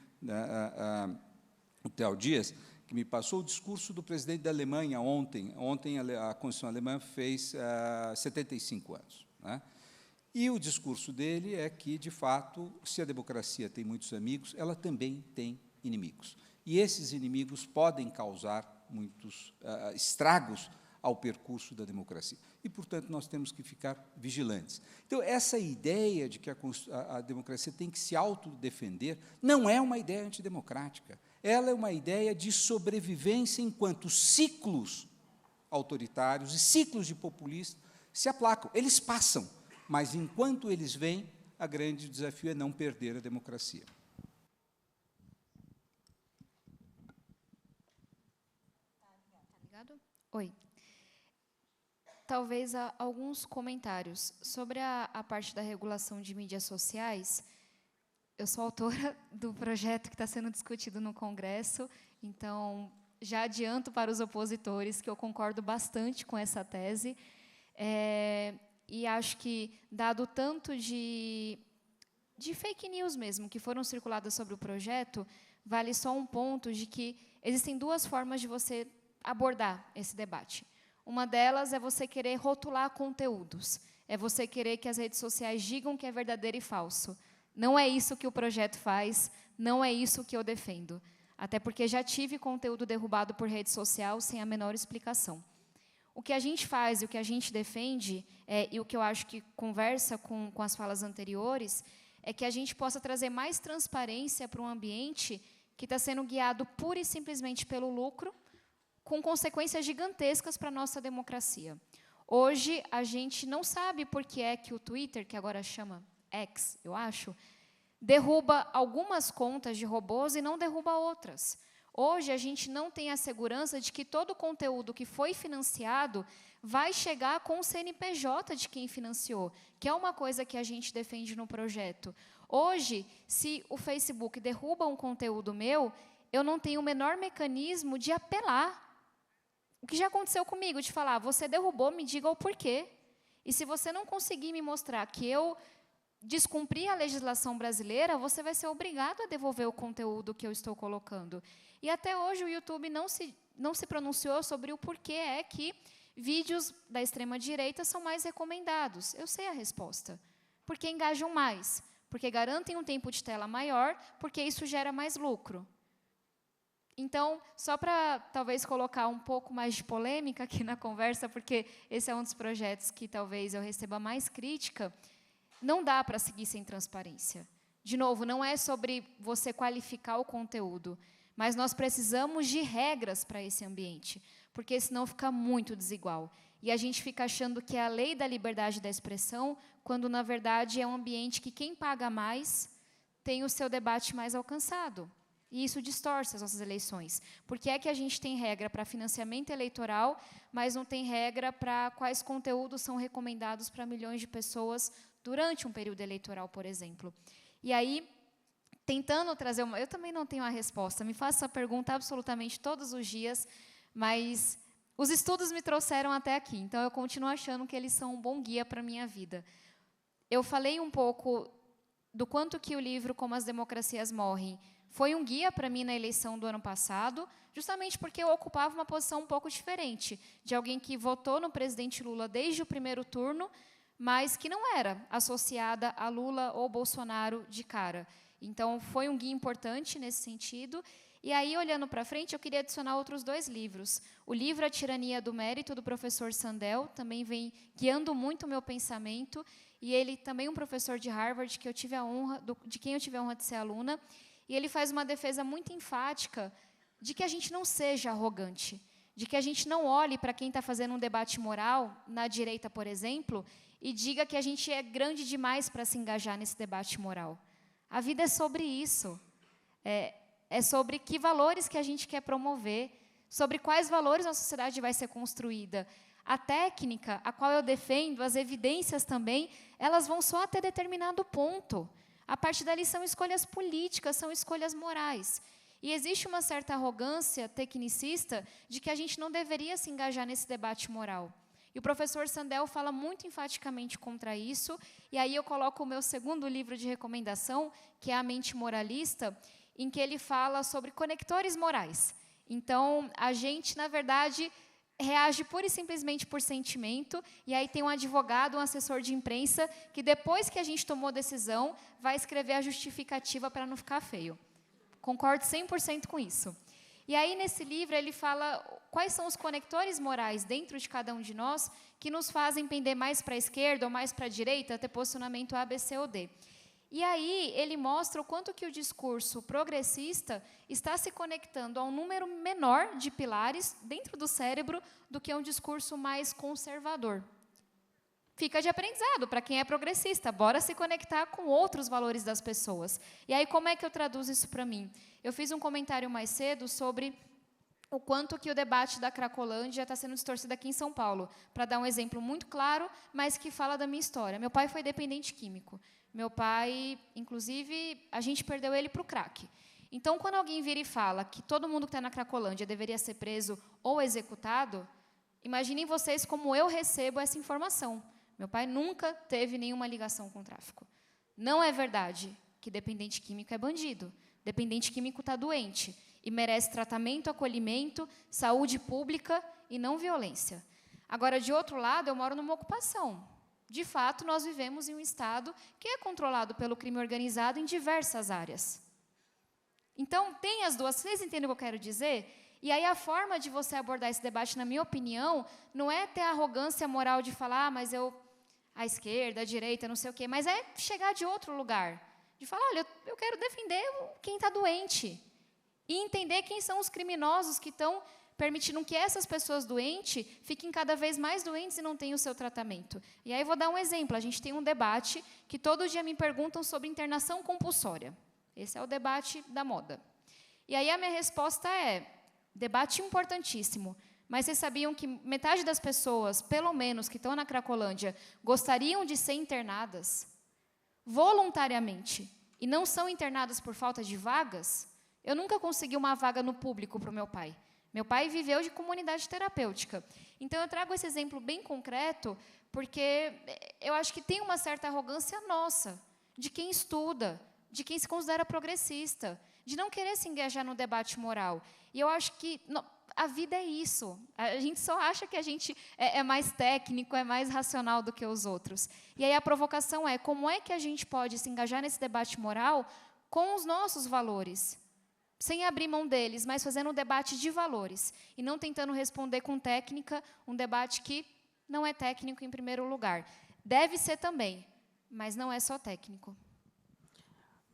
Speaker 4: o Theo Dias, que me passou o discurso do presidente da Alemanha ontem. Ontem a Constituição Alemã fez 75 anos. Né? E o discurso dele é que, de fato, se a democracia tem muitos amigos, ela também tem inimigos. E esses inimigos podem causar muitos estragos ao percurso da democracia. E, portanto, nós temos que ficar vigilantes. Então, essa ideia de que a democracia tem que se autodefender não é uma ideia antidemocrática. Ela é uma ideia de sobrevivência enquanto ciclos autoritários e ciclos de populistas se aplacam. Eles passam, mas, enquanto eles vêm, o grande desafio é não perder a democracia.
Speaker 5: Oi. Talvez alguns comentários sobre a parte da regulação de mídias sociais. Eu sou autora do projeto que está sendo discutido no Congresso, então já adianto para os opositores que eu concordo bastante com essa tese, e acho que, dado o tanto de fake news mesmo que foram circuladas sobre o projeto, vale só um ponto de que existem duas formas de você abordar esse debate. Uma delas é você querer rotular conteúdos, é você querer que as redes sociais digam que é verdadeiro e falso. Não é isso que o projeto faz, não é isso que eu defendo. Até porque já tive conteúdo derrubado por rede social sem a menor explicação. O que a gente faz e o que a gente defende, e o que eu acho que conversa com as falas anteriores, é que a gente possa trazer mais transparência para um ambiente que está sendo guiado pura e simplesmente pelo lucro, com consequências gigantescas para a nossa democracia. Hoje, a gente não sabe por que é que o Twitter, que agora chama X, eu acho, derruba algumas contas de robôs e não derruba outras. Hoje, a gente não tem a segurança de que todo o conteúdo que foi financiado vai chegar com o CNPJ de quem financiou, que é uma coisa que a gente defende no projeto. Hoje, se o Facebook derruba um conteúdo meu, eu não tenho o menor mecanismo de apelar. O que já aconteceu comigo, de falar, você derrubou, me diga o porquê. E se você não conseguir me mostrar que eu descumpri a legislação brasileira, você vai ser obrigado a devolver o conteúdo que eu estou colocando. E até hoje o YouTube não se pronunciou sobre o porquê é que vídeos da extrema-direita são mais recomendados. Eu sei a resposta. Porque engajam mais, porque garantem um tempo de tela maior, porque isso gera mais lucro. Então, só para talvez colocar um pouco mais de polêmica aqui na conversa, porque esse é um dos projetos que talvez eu receba mais crítica, não dá para seguir sem transparência. De novo, não é sobre você qualificar o conteúdo, mas nós precisamos de regras para esse ambiente, porque senão fica muito desigual. E a gente fica achando que é a lei da liberdade da expressão, quando, na verdade, é um ambiente que quem paga mais tem o seu debate mais alcançado. E isso distorce as nossas eleições. Por que é que a gente tem regra para financiamento eleitoral, mas não tem regra para quais conteúdos são recomendados para milhões de pessoas durante um período eleitoral, por exemplo? E aí, tentando trazer uma... Eu também não tenho a resposta, me faço essa pergunta absolutamente todos os dias, mas os estudos me trouxeram até aqui, então eu continuo achando que eles são um bom guia para a minha vida. Eu falei um pouco do quanto que o livro Como as Democracias Morrem foi um guia para mim na eleição do ano passado, justamente porque eu ocupava uma posição um pouco diferente, de alguém que votou no presidente Lula desde o primeiro turno, mas que não era associada a Lula ou Bolsonaro de cara. Então, foi um guia importante nesse sentido. E aí, olhando para frente, eu queria adicionar outros 2 livros. O livro A Tirania do Mérito, do professor Sandel, também vem guiando muito o meu pensamento, e ele também é um professor de Harvard, de quem eu tive a honra de ser aluna, e ele faz uma defesa muito enfática de que a gente não seja arrogante, de que a gente não olhe para quem está fazendo um debate moral, na direita, por exemplo, e diga que a gente é grande demais para se engajar nesse debate moral. A vida é sobre isso. É sobre que valores que a gente quer promover, sobre quais valores a sociedade vai ser construída. A técnica, a qual eu defendo, as evidências também, elas vão só até determinado ponto. A partir dali são escolhas políticas, são escolhas morais. E existe uma certa arrogância tecnicista de que a gente não deveria se engajar nesse debate moral. E o professor Sandel fala muito enfaticamente contra isso, e aí eu coloco o meu segundo livro de recomendação, que é A Mente Moralista, em que ele fala sobre conectores morais. Então, a gente, na verdade, reage pura e simplesmente por sentimento, e aí tem um advogado, um assessor de imprensa, que depois que a gente tomou decisão, vai escrever a justificativa para não ficar feio. Concordo 100% com isso. E aí, nesse livro, ele fala quais são os conectores morais dentro de cada um de nós que nos fazem pender mais para a esquerda ou mais para a direita, ter posicionamento A, B, C ou D. E aí, ele mostra o quanto que o discurso progressista está se conectando a um número menor de pilares dentro do cérebro do que um discurso mais conservador. Fica de aprendizado para quem é progressista. Bora se conectar com outros valores das pessoas. E aí, como é que eu traduzo isso para mim? Eu fiz um comentário mais cedo sobre o quanto que o debate da Cracolândia está sendo distorcido aqui em São Paulo. Para dar um exemplo muito claro, mas que fala da minha história. Meu pai foi dependente químico. Meu pai, inclusive, a gente perdeu ele para o crack. Então, quando alguém vira e fala que todo mundo que está na Cracolândia deveria ser preso ou executado, imaginem vocês como eu recebo essa informação. Meu pai nunca teve nenhuma ligação com o tráfico. Não é verdade que dependente químico é bandido. Dependente químico está doente e merece tratamento, acolhimento, saúde pública e não violência. Agora, de outro lado, eu moro numa ocupação. De fato, nós vivemos em um Estado que é controlado pelo crime organizado em diversas áreas. Então, tem as duas. Vocês entendem o que eu quero dizer? E aí a forma de você abordar esse debate, na minha opinião, não é ter a arrogância moral de falar, mas a esquerda, a direita, não sei o quê, mas é chegar de outro lugar. De falar, olha, eu quero defender quem está doente. E entender quem são os criminosos que estão permitindo que essas pessoas doentes fiquem cada vez mais doentes e não tenham o seu tratamento. E aí vou dar um exemplo. A gente tem um debate que todo dia me perguntam sobre internação compulsória. Esse é o debate da moda. E aí a minha resposta é, debate importantíssimo, mas vocês sabiam que metade das pessoas, pelo menos, que estão na Cracolândia, gostariam de ser internadas voluntariamente e não são internadas por falta de vagas? Eu nunca consegui uma vaga no público para o meu pai. Meu pai viveu de comunidade terapêutica. Então, eu trago esse exemplo bem concreto, porque eu acho que tem uma certa arrogância nossa, de quem estuda, de quem se considera progressista, de não querer se engajar no debate moral. E eu acho que a vida é isso. A gente só acha que a gente é mais técnico, é mais racional do que os outros. E aí a provocação é, como é que a gente pode se engajar nesse debate moral com os nossos valores? Sem abrir mão deles, mas fazendo um debate de valores. E não tentando responder com técnica, um debate que não é técnico em primeiro lugar. Deve ser também, mas não é só técnico.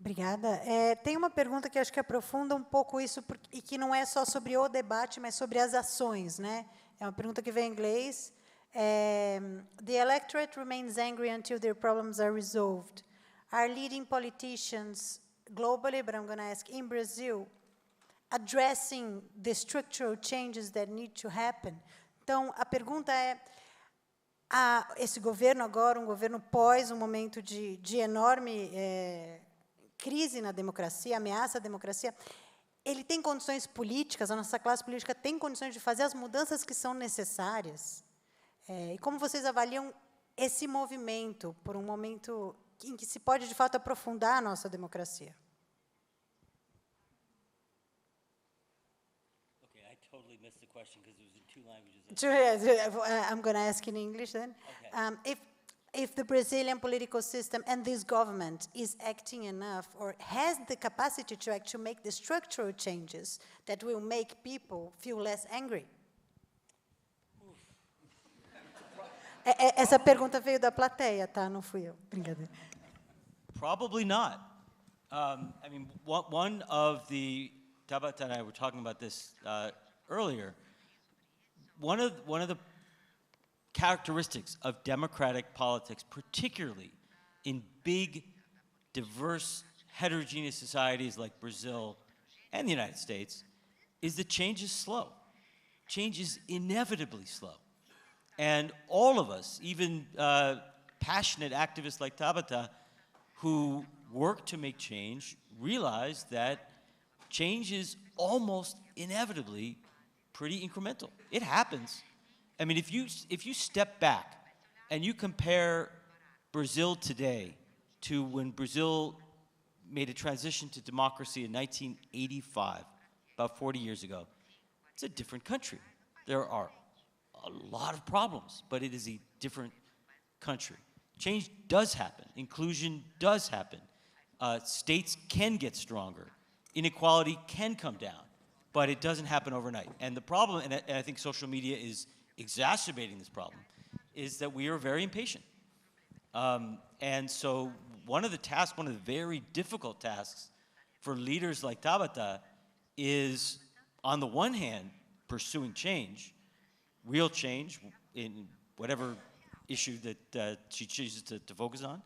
Speaker 2: Obrigada. Tem uma pergunta que acho que aprofunda um pouco isso, e que não é só sobre o debate, mas sobre as ações, né? É uma pergunta que vem em inglês. The electorate remains angry until their problems are resolved. Are leading politicians globally, but I'm going to ask in Brazil, addressing the structural changes that need to happen? Então, a pergunta é, esse governo agora, um governo pós um momento de enorme crise na democracia, ameaça à democracia, ele tem condições políticas, a nossa classe política tem condições de fazer as mudanças que são necessárias? E como vocês avaliam esse movimento, por um momento em que se pode, de fato, aprofundar a nossa democracia?
Speaker 6: Okay, I totally missed the question because it was in two languages.
Speaker 2: I'm going to ask in English then.
Speaker 6: Okay.
Speaker 2: If the Brazilian political system and this government is acting enough or has the capacity to actually make the structural changes that will make people feel less angry? Essa pergunta veio da plateia, tá? Não fui eu. Brincadeira.
Speaker 6: Probably not. I mean, one of the, Tabata and I were talking about this earlier. one of the characteristics of democratic politics, particularly in big, diverse, heterogeneous societies like Brazil and the United States, is that change is slow. Change is inevitably slow. And all of us, even passionate activists like Tabata, who work to make change, realize that change is almost inevitably pretty incremental. It happens. I mean, if you step back and you compare Brazil today to when Brazil made a transition to democracy in 1985, about 40 years ago, it's a different country. There are a lot of problems, but it is a different country. Change does happen. Inclusion does happen. States can get stronger. Inequality can come down, but it doesn't happen overnight. And the problem, and I think social media is exacerbating this problem, is that we are very impatient. And so one of the very difficult tasks for leaders like Tabata is, on the one hand, pursuing change, real change in whatever issue that she chooses to focus on,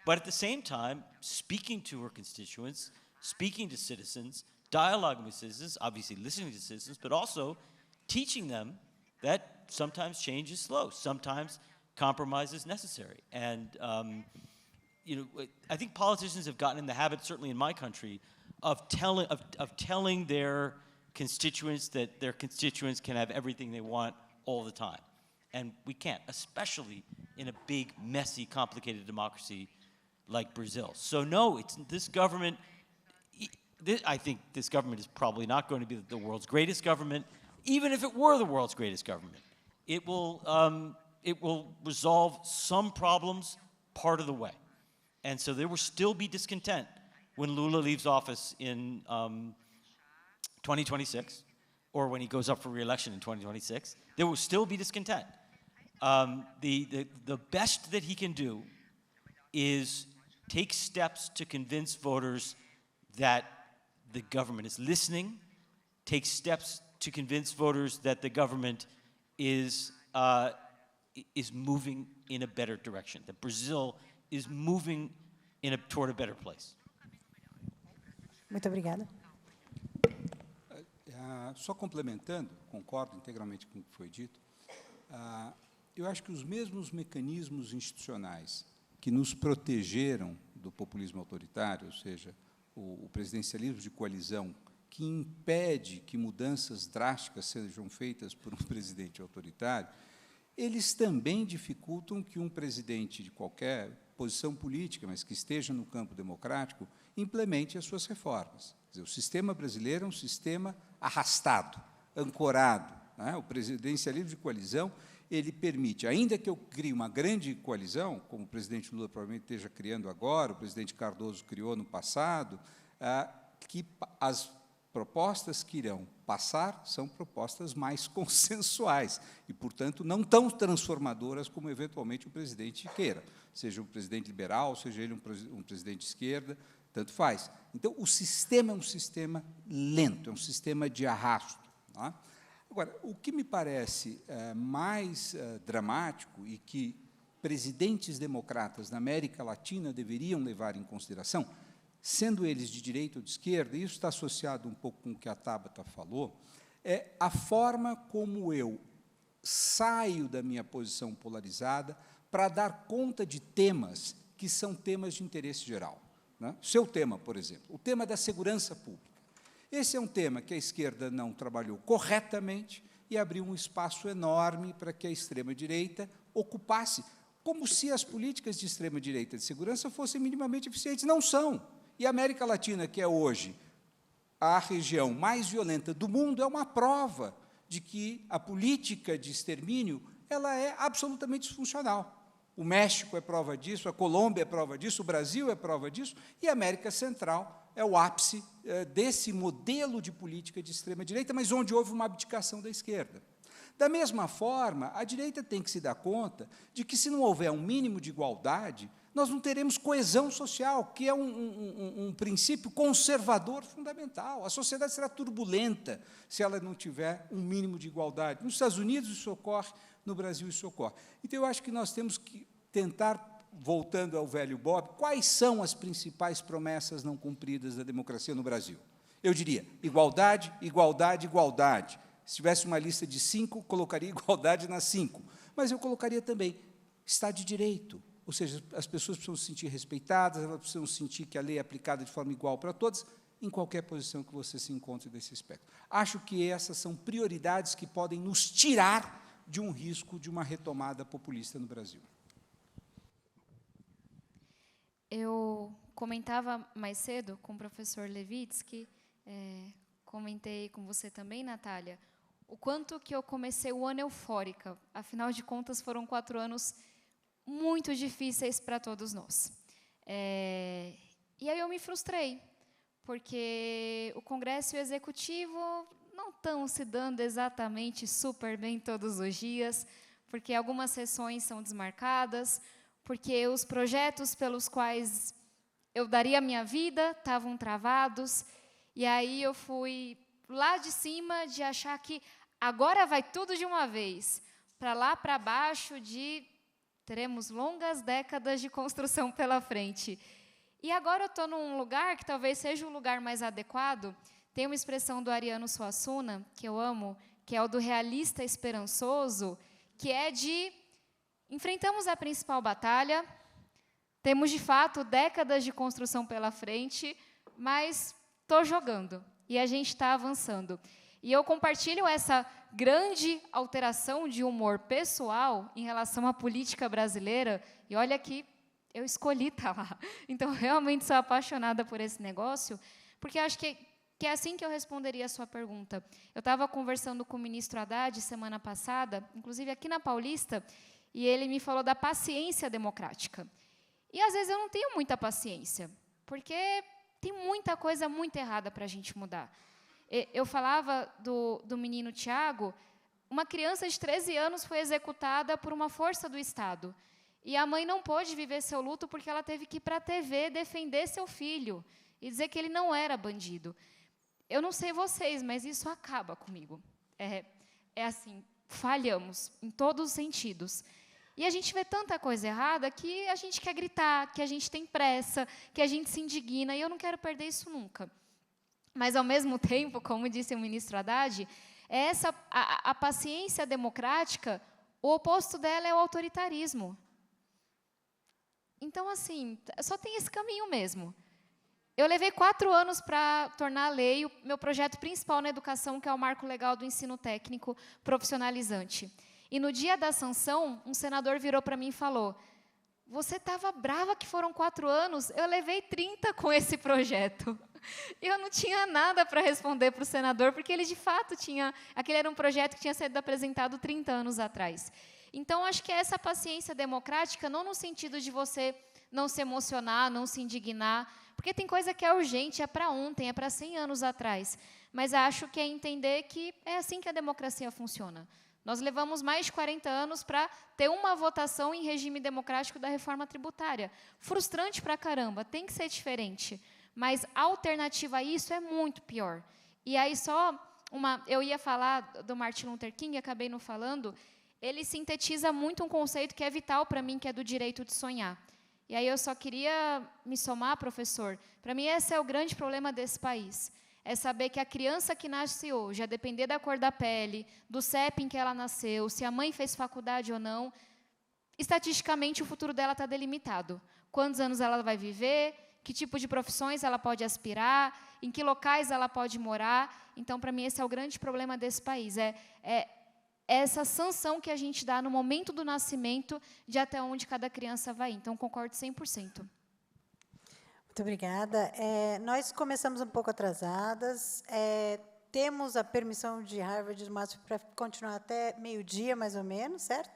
Speaker 6: but at the same time, speaking to her constituents, speaking to citizens, dialoguing with citizens, obviously listening to citizens, but also teaching them that sometimes change is slow, sometimes compromise is necessary. And I think politicians have gotten in the habit, certainly in my country, of telling their constituents that their constituents can have everything they want all the time. And we can't, especially in a big, messy, complicated democracy like Brazil. So no, this government, I think this government is probably not going to be the world's greatest government. Even if it were the world's greatest government, it will resolve some problems part of the way. And so there will still be discontent when Lula leaves office in 2026, or when he goes up for re-election in 2026. There will still be discontent. The best that he can do is take steps to convince voters that the government is listening, take steps to convince voters that the government is moving in a better direction, that Brazil is moving toward a better place.
Speaker 2: Muito obrigada.
Speaker 4: Só complementando, concordo integralmente com o que foi dito, eu acho que os mesmos mecanismos institucionais que nos protegeram do populismo autoritário, ou seja, o presidencialismo de coalizão, que impede que mudanças drásticas sejam feitas por um presidente autoritário, eles também dificultam que um presidente de qualquer posição política, mas que esteja no campo democrático, implemente as suas reformas. Quer dizer, o sistema brasileiro é um sistema arrastado, ancorado, né? O presidencialismo de coalizão, ele permite, ainda que eu crie uma grande coalizão, como o presidente Lula provavelmente esteja criando agora, o presidente Cardoso criou no passado, que as propostas que irão passar são propostas mais consensuais e, portanto, não tão transformadoras como, eventualmente, o presidente queira, seja um presidente liberal, seja ele um presidente de esquerda, tanto faz. Então, o sistema é um sistema lento, é um sistema de arrasto. Tá? Agora, o que me parece mais dramático e que presidentes democratas na América Latina deveriam levar em consideração, sendo eles de direita ou de esquerda, e isso está associado um pouco com o que a Tabata falou, é a forma como eu saio da minha posição polarizada para dar conta de temas que são temas de interesse geral. Né? Seu tema, por exemplo, o tema da segurança pública. Esse é um tema que a esquerda não trabalhou corretamente e abriu um espaço enorme para que a extrema-direita ocupasse, como se as políticas de extrema-direita de segurança fossem minimamente eficientes. Não são. E a América Latina, que é hoje a região mais violenta do mundo, é uma prova de que a política de extermínio ela é absolutamente disfuncional. O México é prova disso, a Colômbia é prova disso, o Brasil é prova disso, e a América Central é o ápice desse modelo de política de extrema-direita, mas onde houve uma abdicação da esquerda. Da mesma forma, a direita tem que se dar conta de que, se não houver um mínimo de igualdade, nós não teremos coesão social, que é um princípio conservador fundamental. A sociedade será turbulenta se ela não tiver um mínimo de igualdade. Nos Estados Unidos isso ocorre, no Brasil isso ocorre. Então, eu acho que nós temos que tentar, voltando ao velho Bob, quais são as principais promessas não cumpridas da democracia no Brasil? Eu diria, igualdade, igualdade, igualdade. Se tivesse uma lista de 5, colocaria igualdade nas 5. Mas eu colocaria também Estado de Direito. Ou seja, as pessoas precisam se sentir respeitadas, elas precisam sentir que a lei é aplicada de forma igual para todos, em qualquer posição que você se encontre desse aspecto. Acho que essas são prioridades que podem nos tirar de um risco de uma retomada populista no Brasil.
Speaker 5: Eu comentava mais cedo com o professor Levitsky, comentei com você também, Natália, o quanto que eu comecei o ano eufórica. Afinal de contas, foram 4 anos muito difíceis para todos nós. E aí eu me frustrei, porque o Congresso e o Executivo não estão se dando exatamente super bem todos os dias, porque algumas sessões são desmarcadas, porque os projetos pelos quais eu daria a minha vida estavam travados, e aí eu fui lá de cima de achar que agora vai tudo de uma vez, para lá para baixo de teremos longas décadas de construção pela frente. E agora eu estou num lugar que talvez seja o lugar mais adequado. Tem uma expressão do Ariano Suassuna, que eu amo, que é o do realista esperançoso, que é de enfrentamos a principal batalha, temos, de fato, décadas de construção pela frente, mas estou jogando, e a gente está avançando. E eu compartilho essa grande alteração de humor pessoal em relação à política brasileira, e olha que eu escolhi estar lá. Então, realmente sou apaixonada por esse negócio, porque acho que é assim que eu responderia a sua pergunta. Eu estava conversando com o ministro Haddad semana passada, inclusive aqui na Paulista, e ele me falou da paciência democrática. E, às vezes, eu não tenho muita paciência, porque tem muita coisa muito errada para a gente mudar. Eu falava do menino Tiago, uma criança de 13 anos foi executada por uma força do Estado. E a mãe não pôde viver seu luto porque ela teve que ir para a TV defender seu filho e dizer que ele não era bandido. Eu não sei vocês, mas isso acaba comigo. É assim, falhamos em todos os sentidos. E a gente vê tanta coisa errada que a gente quer gritar, que a gente tem pressa, que a gente se indigna, e eu não quero perder isso nunca. Mas, ao mesmo tempo, como disse o ministro Haddad, a paciência democrática, o oposto dela é o autoritarismo. Então, assim, só tem esse caminho mesmo. Eu levei 4 anos para tornar lei o meu projeto principal na educação, que é o Marco Legal do Ensino Técnico Profissionalizante. E, no dia da sanção, um senador virou para mim e falou: você estava brava que foram 4 anos? Eu levei 30 com esse projeto. Eu não tinha nada para responder para o senador, porque ele, de fato, aquele era um projeto que tinha sido apresentado 30 anos atrás. Então, acho que é essa paciência democrática, não no sentido de você não se emocionar, não se indignar, porque tem coisa que é urgente, é para ontem, é para 100 anos atrás. Mas acho que é entender que é assim que a democracia funciona. Nós levamos mais de 40 anos para ter uma votação em regime democrático da reforma tributária. Frustrante para caramba, tem que ser diferente. Mas a alternativa a isso é muito pior. E aí eu ia falar do Martin Luther King, acabei não falando, ele sintetiza muito um conceito que é vital para mim, que é do direito de sonhar. E aí eu só queria me somar, professor, para mim esse é o grande problema desse país. É saber que a criança que nasce hoje, a depender da cor da pele, do CEP em que ela nasceu, se a mãe fez faculdade ou não, estatisticamente o futuro dela está delimitado. Quantos anos ela vai viver, que tipo de profissões ela pode aspirar, em que locais ela pode morar. Então, para mim, esse é o grande problema desse país. É essa sanção que a gente dá no momento do nascimento de até onde cada criança vai ir. Então, concordo 100%.
Speaker 2: Muito obrigada. Nós começamos um pouco atrasadas. Temos a permissão de Harvard e do MASP para continuar até meio-dia, mais ou menos, certo?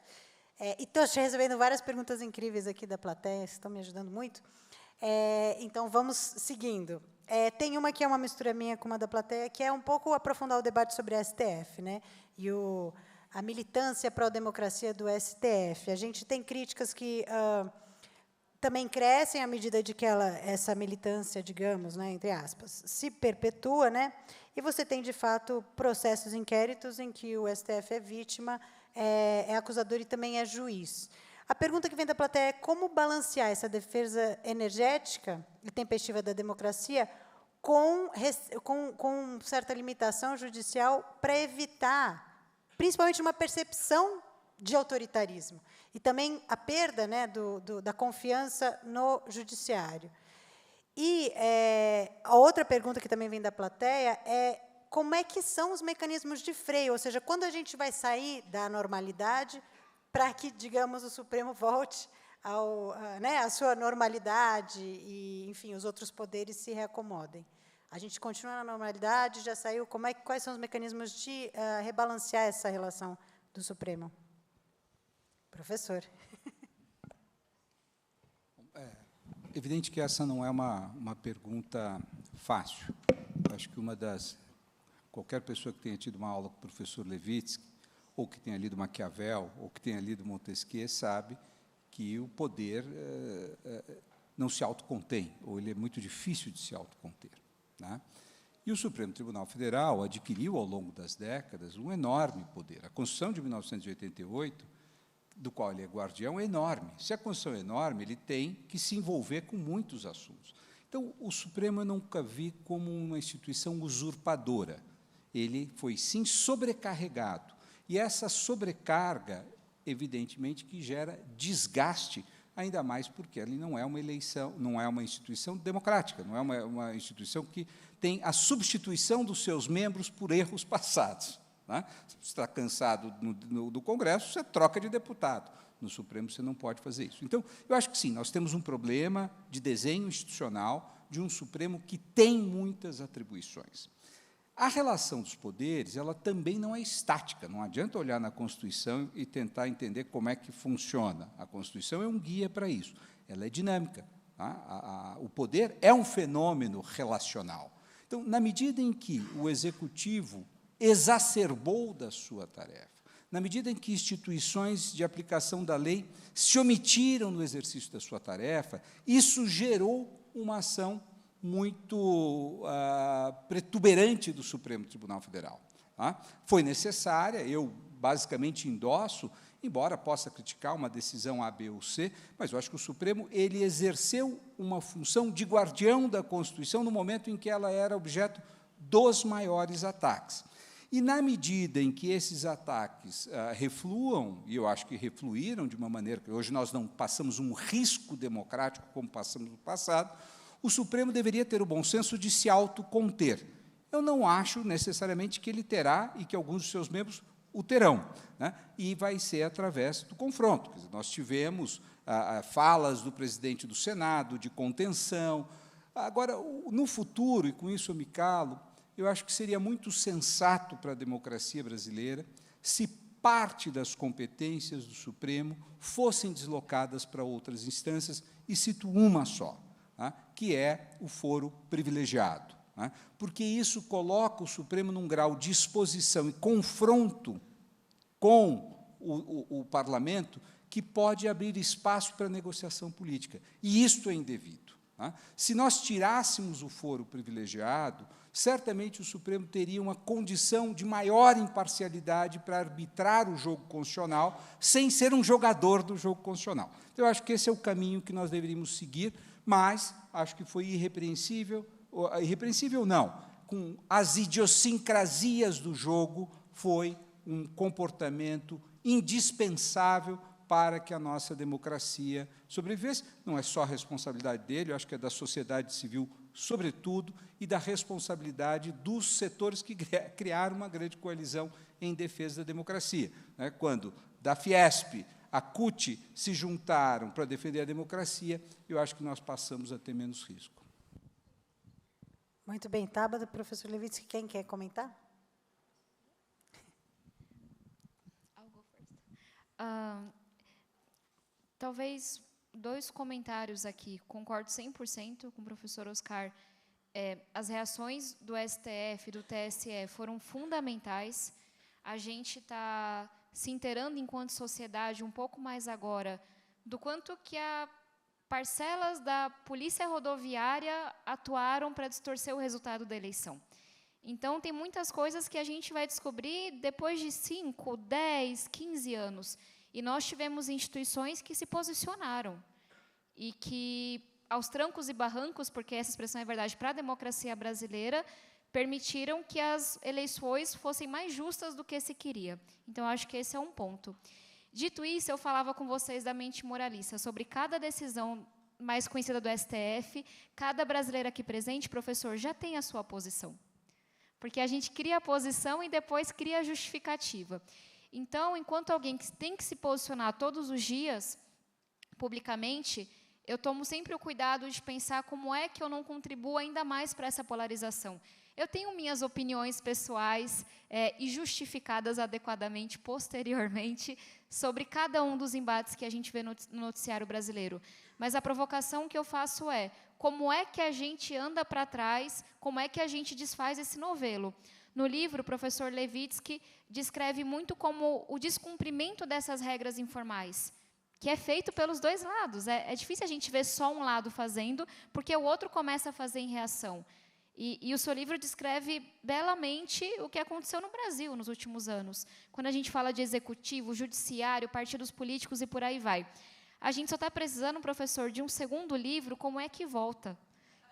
Speaker 2: E estou recebendo várias perguntas incríveis aqui da plateia, estão me ajudando muito. Então, vamos seguindo. Tem uma que é uma mistura minha com uma da plateia, que é um pouco aprofundar o debate sobre a STF, né? E a militância pró-democracia do STF. A gente tem críticas que também crescem à medida de que essa militância, digamos, né, entre aspas, se perpetua, né, e você tem, de fato, processos, inquéritos em que o STF é vítima, é acusador e também é juiz. A pergunta que vem da plateia é como balancear essa defesa energética e tempestiva da democracia com certa limitação judicial para evitar, principalmente, uma percepção de autoritarismo e também a perda, né, da confiança no judiciário. E a outra pergunta que também vem da plateia é como é que são os mecanismos de freio, ou seja, quando a gente vai sair da normalidade para que, digamos, o Supremo volte à sua normalidade e, enfim, os outros poderes se reacomodem. A gente continua na normalidade, já saiu, quais são os mecanismos de rebalancear essa relação do Supremo? Professor.
Speaker 4: É evidente que essa não é uma pergunta fácil. Eu acho que qualquer pessoa que tenha tido uma aula com o professor Levitsky, ou que tenha lido Maquiavel, ou que tenha lido Montesquieu, sabe que o poder não se autocontém, ou ele é muito difícil de se autoconter, né? E o Supremo Tribunal Federal adquiriu, ao longo das décadas, um enorme poder. A Constituição de 1988, do qual ele é guardião, é enorme. Se a Constituição é enorme, ele tem que se envolver com muitos assuntos. Então, o Supremo eu nunca vi como uma instituição usurpadora. Ele foi, sim, sobrecarregado. E essa sobrecarga, evidentemente, que gera desgaste, ainda mais porque ele não é uma eleição, não é uma instituição democrática, não é uma instituição que tem a substituição dos seus membros por erros passados, né? Se você está cansado do Congresso, você troca de deputado. No Supremo, você não pode fazer isso. Então, eu acho que, sim, nós temos um problema de desenho institucional de um Supremo que tem muitas atribuições. A relação dos poderes, ela também não é estática. Não adianta olhar na Constituição e tentar entender como é que funciona. A Constituição é um guia para isso. Ela é dinâmica. Tá? O poder é um fenômeno relacional. Então, na medida em que o Executivo exacerbou da sua tarefa, na medida em que instituições de aplicação da lei se omitiram no exercício da sua tarefa, isso gerou uma ação muito protuberante do Supremo Tribunal Federal. Tá? Foi necessária, eu basicamente endosso, embora possa criticar uma decisão A, B ou C, mas eu acho que o Supremo ele exerceu uma função de guardião da Constituição no momento em que ela era objeto dos maiores ataques. E, na medida em que esses ataques refluam, e eu acho que refluíram de uma maneira que hoje nós não passamos um risco democrático como passamos no passado, o Supremo deveria ter o bom senso de se autoconter. Eu não acho necessariamente que ele terá e que alguns dos seus membros o terão, né? E vai ser através do confronto. Quer dizer, nós tivemos falas do presidente do Senado de contenção. Agora, no futuro, e com isso eu me calo, eu acho que seria muito sensato para a democracia brasileira se parte das competências do Supremo fossem deslocadas para outras instâncias, e cito uma só, tá? Que é o foro privilegiado, tá? Porque isso coloca o Supremo num grau de exposição e confronto com o parlamento que pode abrir espaço para negociação política, e isto é indevido. Tá? Se nós tirássemos o foro privilegiado, certamente o Supremo teria uma condição de maior imparcialidade para arbitrar o jogo constitucional, sem ser um jogador do jogo constitucional. Então, eu acho que esse é o caminho que nós deveríamos seguir, mas acho que foi irrepreensível não, com as idiosincrasias do jogo, foi um comportamento indispensável para que a nossa democracia sobrevivesse. Não é só a responsabilidade dele, eu acho que é da sociedade civil, sobretudo, e da responsabilidade dos setores que criaram uma grande coalizão em defesa da democracia. Né? Quando da Fiesp, a CUT se juntaram para defender a democracia, eu acho que nós passamos a ter menos risco.
Speaker 2: Muito bem. Tabata, professor Levitsky, quem quer comentar?
Speaker 5: I'll go first. Talvez 2 comentários aqui. Concordo 100% com o professor Oscar. As reações do STF, do TSE, foram fundamentais. A gente está se inteirando, enquanto sociedade, um pouco mais agora, do quanto que a parcelas da polícia rodoviária atuaram para distorcer o resultado da eleição. Então, tem muitas coisas que a gente vai descobrir depois de 5, 10, 15 anos. E nós tivemos instituições que se posicionaram e que, aos trancos e barrancos, porque essa expressão é verdade para a democracia brasileira, permitiram que as eleições fossem mais justas do que se queria. Então, acho que esse é um ponto. Dito isso, eu falava com vocês da mente moralista, sobre cada decisão mais conhecida do STF, cada brasileiro aqui presente, professor, já tem a sua posição. Porque a gente cria a posição e depois cria a justificativa. Então, enquanto alguém que tem que se posicionar todos os dias, publicamente, eu tomo sempre o cuidado de pensar como é que eu não contribuo ainda mais para essa polarização. Eu tenho minhas opiniões pessoais e justificadas adequadamente, posteriormente, sobre cada um dos embates que a gente vê no noticiário brasileiro. Mas a provocação que eu faço é, como é que a gente anda para trás, como é que a gente desfaz esse novelo? No livro, o professor Levitsky descreve muito como o descumprimento dessas regras informais, que é feito pelos dois lados. É difícil a gente ver só um lado fazendo, porque o outro começa a fazer em reação. E o seu livro descreve belamente o que aconteceu no Brasil nos últimos anos. Quando a gente fala de executivo, judiciário, partidos políticos e por aí vai. A gente só está precisando, professor, de um segundo livro, como é que volta?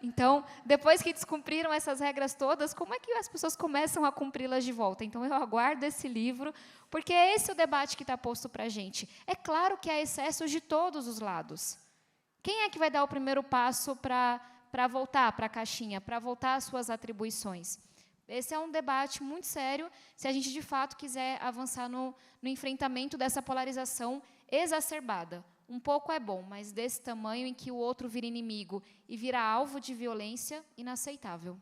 Speaker 5: Então, depois que descumpriram essas regras todas, como é que as pessoas começam a cumpri-las de volta? Então, eu aguardo esse livro, porque é esse o debate que está posto para a gente. É claro que há excessos de todos os lados. Quem é que vai dar o primeiro passo para voltar para a caixinha, para voltar às suas atribuições? Esse é um debate muito sério, se a gente, de fato, quiser avançar no enfrentamento dessa polarização exacerbada. Um pouco é bom, mas desse tamanho em que o outro vira inimigo e vira alvo de violência, inaceitável.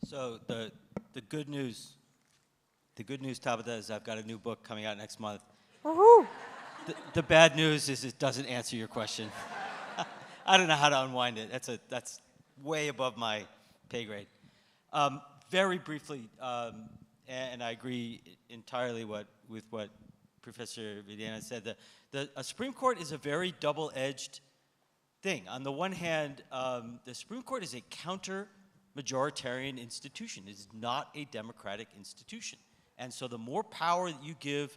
Speaker 6: So the good news, Tabitha, is I've got a new book coming out next month.
Speaker 2: Uhul!
Speaker 6: The bad news is it doesn't answer your question. I don't know how to unwind it. That's way above my pay grade. Very briefly, and I agree entirely with what Professor Villena said. The Supreme Court is a very double-edged thing. On the one hand, the Supreme Court is a counter-majoritarian institution. It is not a democratic institution. And so the more power that you give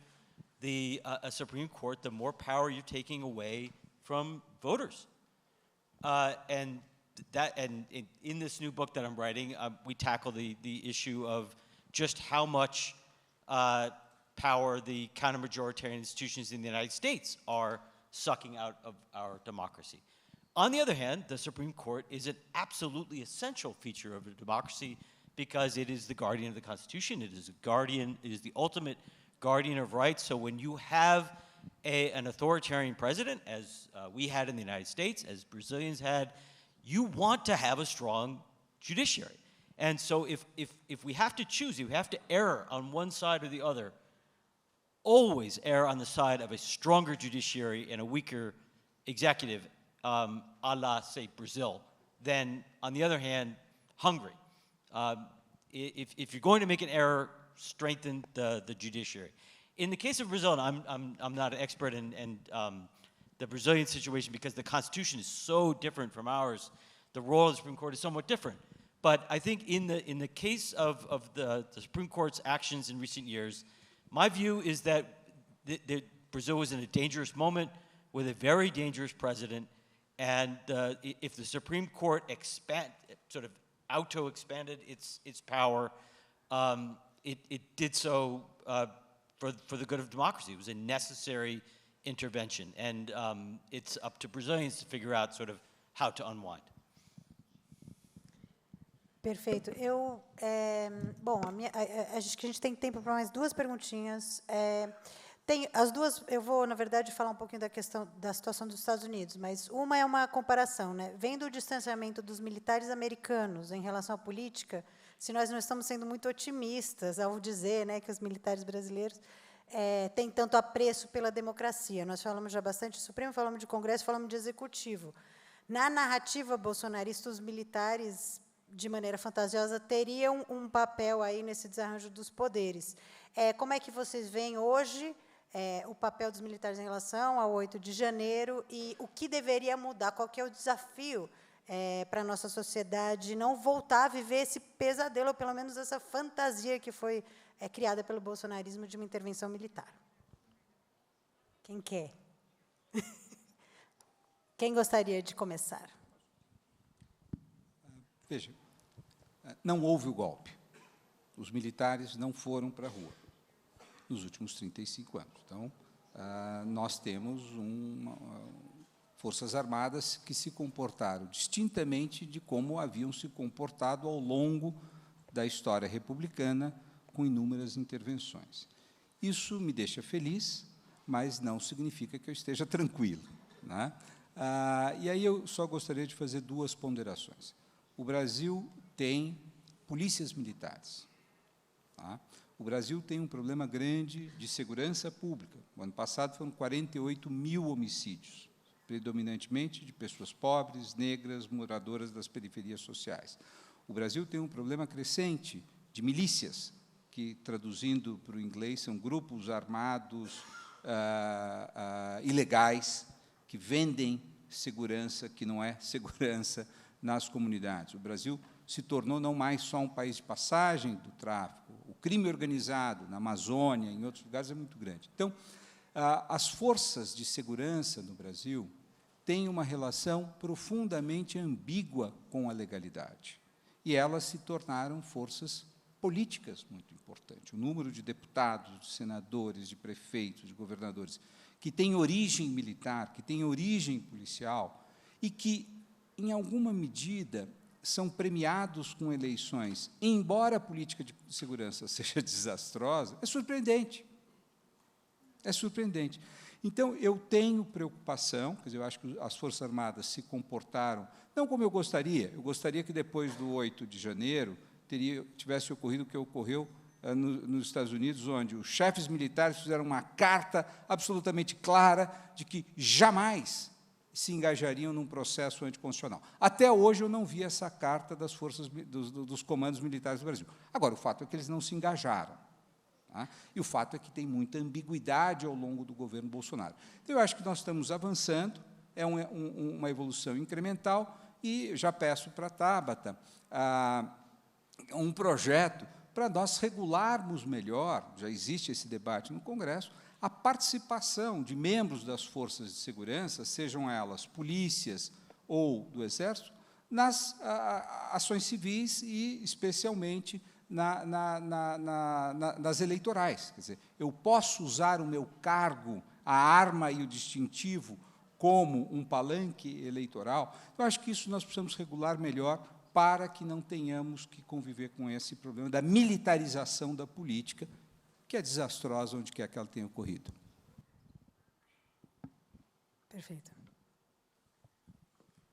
Speaker 6: a Supreme Court, the more power you're taking away from voters. And in this new book that I'm writing, we tackle the issue of just how much power the counter-majoritarian institutions in the United States are sucking out of our democracy. On the other hand, the Supreme Court is an absolutely essential feature of a democracy because it is the guardian of the Constitution. It is the ultimate guardian of rights. So when you have an authoritarian president, as we had in the United States, as Brazilians had, you want to have a strong judiciary. And so if we have to choose, if we have to err on one side or the other, always err on the side of a stronger judiciary and a weaker executive, a la, say, Brazil, than, on the other hand, Hungary. If you're going to make an error, strengthen the judiciary. In the case of Brazil, and I'm not an expert in the Brazilian situation because the Constitution is so different from ours, the role of the Supreme Court is somewhat different. But I think in the case of the Supreme Court's actions in recent years, my view is that Brazil was in a dangerous moment with a very dangerous president, and if the Supreme Court sort of auto-expanded its power, it did so for the good of democracy. It was a necessary intervention, and it's up to Brazilians to figure out sort of how to unwind.
Speaker 2: Perfeito. Bom, acho que a gente tem tempo para mais duas perguntinhas. Tem as duas. Eu vou, na verdade, falar um pouquinho da questão da situação dos Estados Unidos, mas uma é uma comparação, né? Vendo o distanciamento dos militares americanos em relação à política, se nós não estamos sendo muito otimistas ao dizer, né, que os militares brasileiros têm tanto apreço pela democracia. Nós falamos já bastante de Supremo, falamos de Congresso, falamos de Executivo. Na narrativa bolsonarista, os militares, de maneira fantasiosa, teriam um papel aí nesse desarranjo dos poderes. Como é que vocês veem hoje o papel dos militares em relação ao 8 de janeiro e o que deveria mudar, qual que é o desafio para a nossa sociedade não voltar a viver esse pesadelo, ou pelo menos essa fantasia que foi criada pelo bolsonarismo de uma intervenção militar. Quem quer? Quem gostaria de começar?
Speaker 4: Veja, não houve o golpe. Os militares não foram para a rua nos últimos 35 anos. Então, nós temos forças armadas que se comportaram distintamente de como haviam se comportado ao longo da história republicana, com inúmeras intervenções. Isso me deixa feliz, mas não significa que eu esteja tranquilo, né? E aí eu só gostaria de fazer duas ponderações. O Brasil tem polícias militares. Tá? O Brasil tem um problema grande de segurança pública. No ano passado foram 48 mil homicídios, predominantemente de pessoas pobres, negras, moradoras das periferias sociais. O Brasil tem um problema crescente de milícias, que, traduzindo para o inglês, são grupos armados ilegais que vendem segurança, que não é segurança, nas comunidades. O Brasil se tornou não mais só um país de passagem do tráfico. O crime organizado na Amazônia, em outros lugares, é muito grande. Então, as forças de segurança no Brasil têm uma relação profundamente ambígua com a legalidade. E elas se tornaram forças políticas muito importantes. O número de deputados, de senadores, de prefeitos, de governadores, que têm origem militar, que têm origem policial, e que, em alguma medida, são premiados com eleições, embora a política de segurança seja desastrosa, é surpreendente. É surpreendente. Então, eu tenho preocupação, quer dizer, eu acho que as Forças Armadas se comportaram, não como eu gostaria que depois do 8 de janeiro tivesse ocorrido o que ocorreu nos Estados Unidos, onde os chefes militares fizeram uma carta absolutamente clara de que jamais se engajariam num processo anticonstitucional. Até hoje eu não vi essa carta das forças dos comandos militares do Brasil. Agora, o fato é que eles não se engajaram. Tá? E o fato é que tem muita ambiguidade ao longo do governo Bolsonaro. Então, eu acho que nós estamos avançando, é uma evolução incremental, e já peço para a Tabata um projeto para nós regularmos melhor, já existe esse debate no Congresso, a participação de membros das forças de segurança, sejam elas polícias ou do Exército, nas ações civis e, especialmente, nas eleitorais. Quer dizer, eu posso usar o meu cargo, a arma e o distintivo como um palanque eleitoral. Eu acho que isso nós precisamos regular melhor para que não tenhamos que conviver com esse problema da militarização da política, que é desastrosa onde quer que ela tenha ocorrido.
Speaker 2: Perfeito.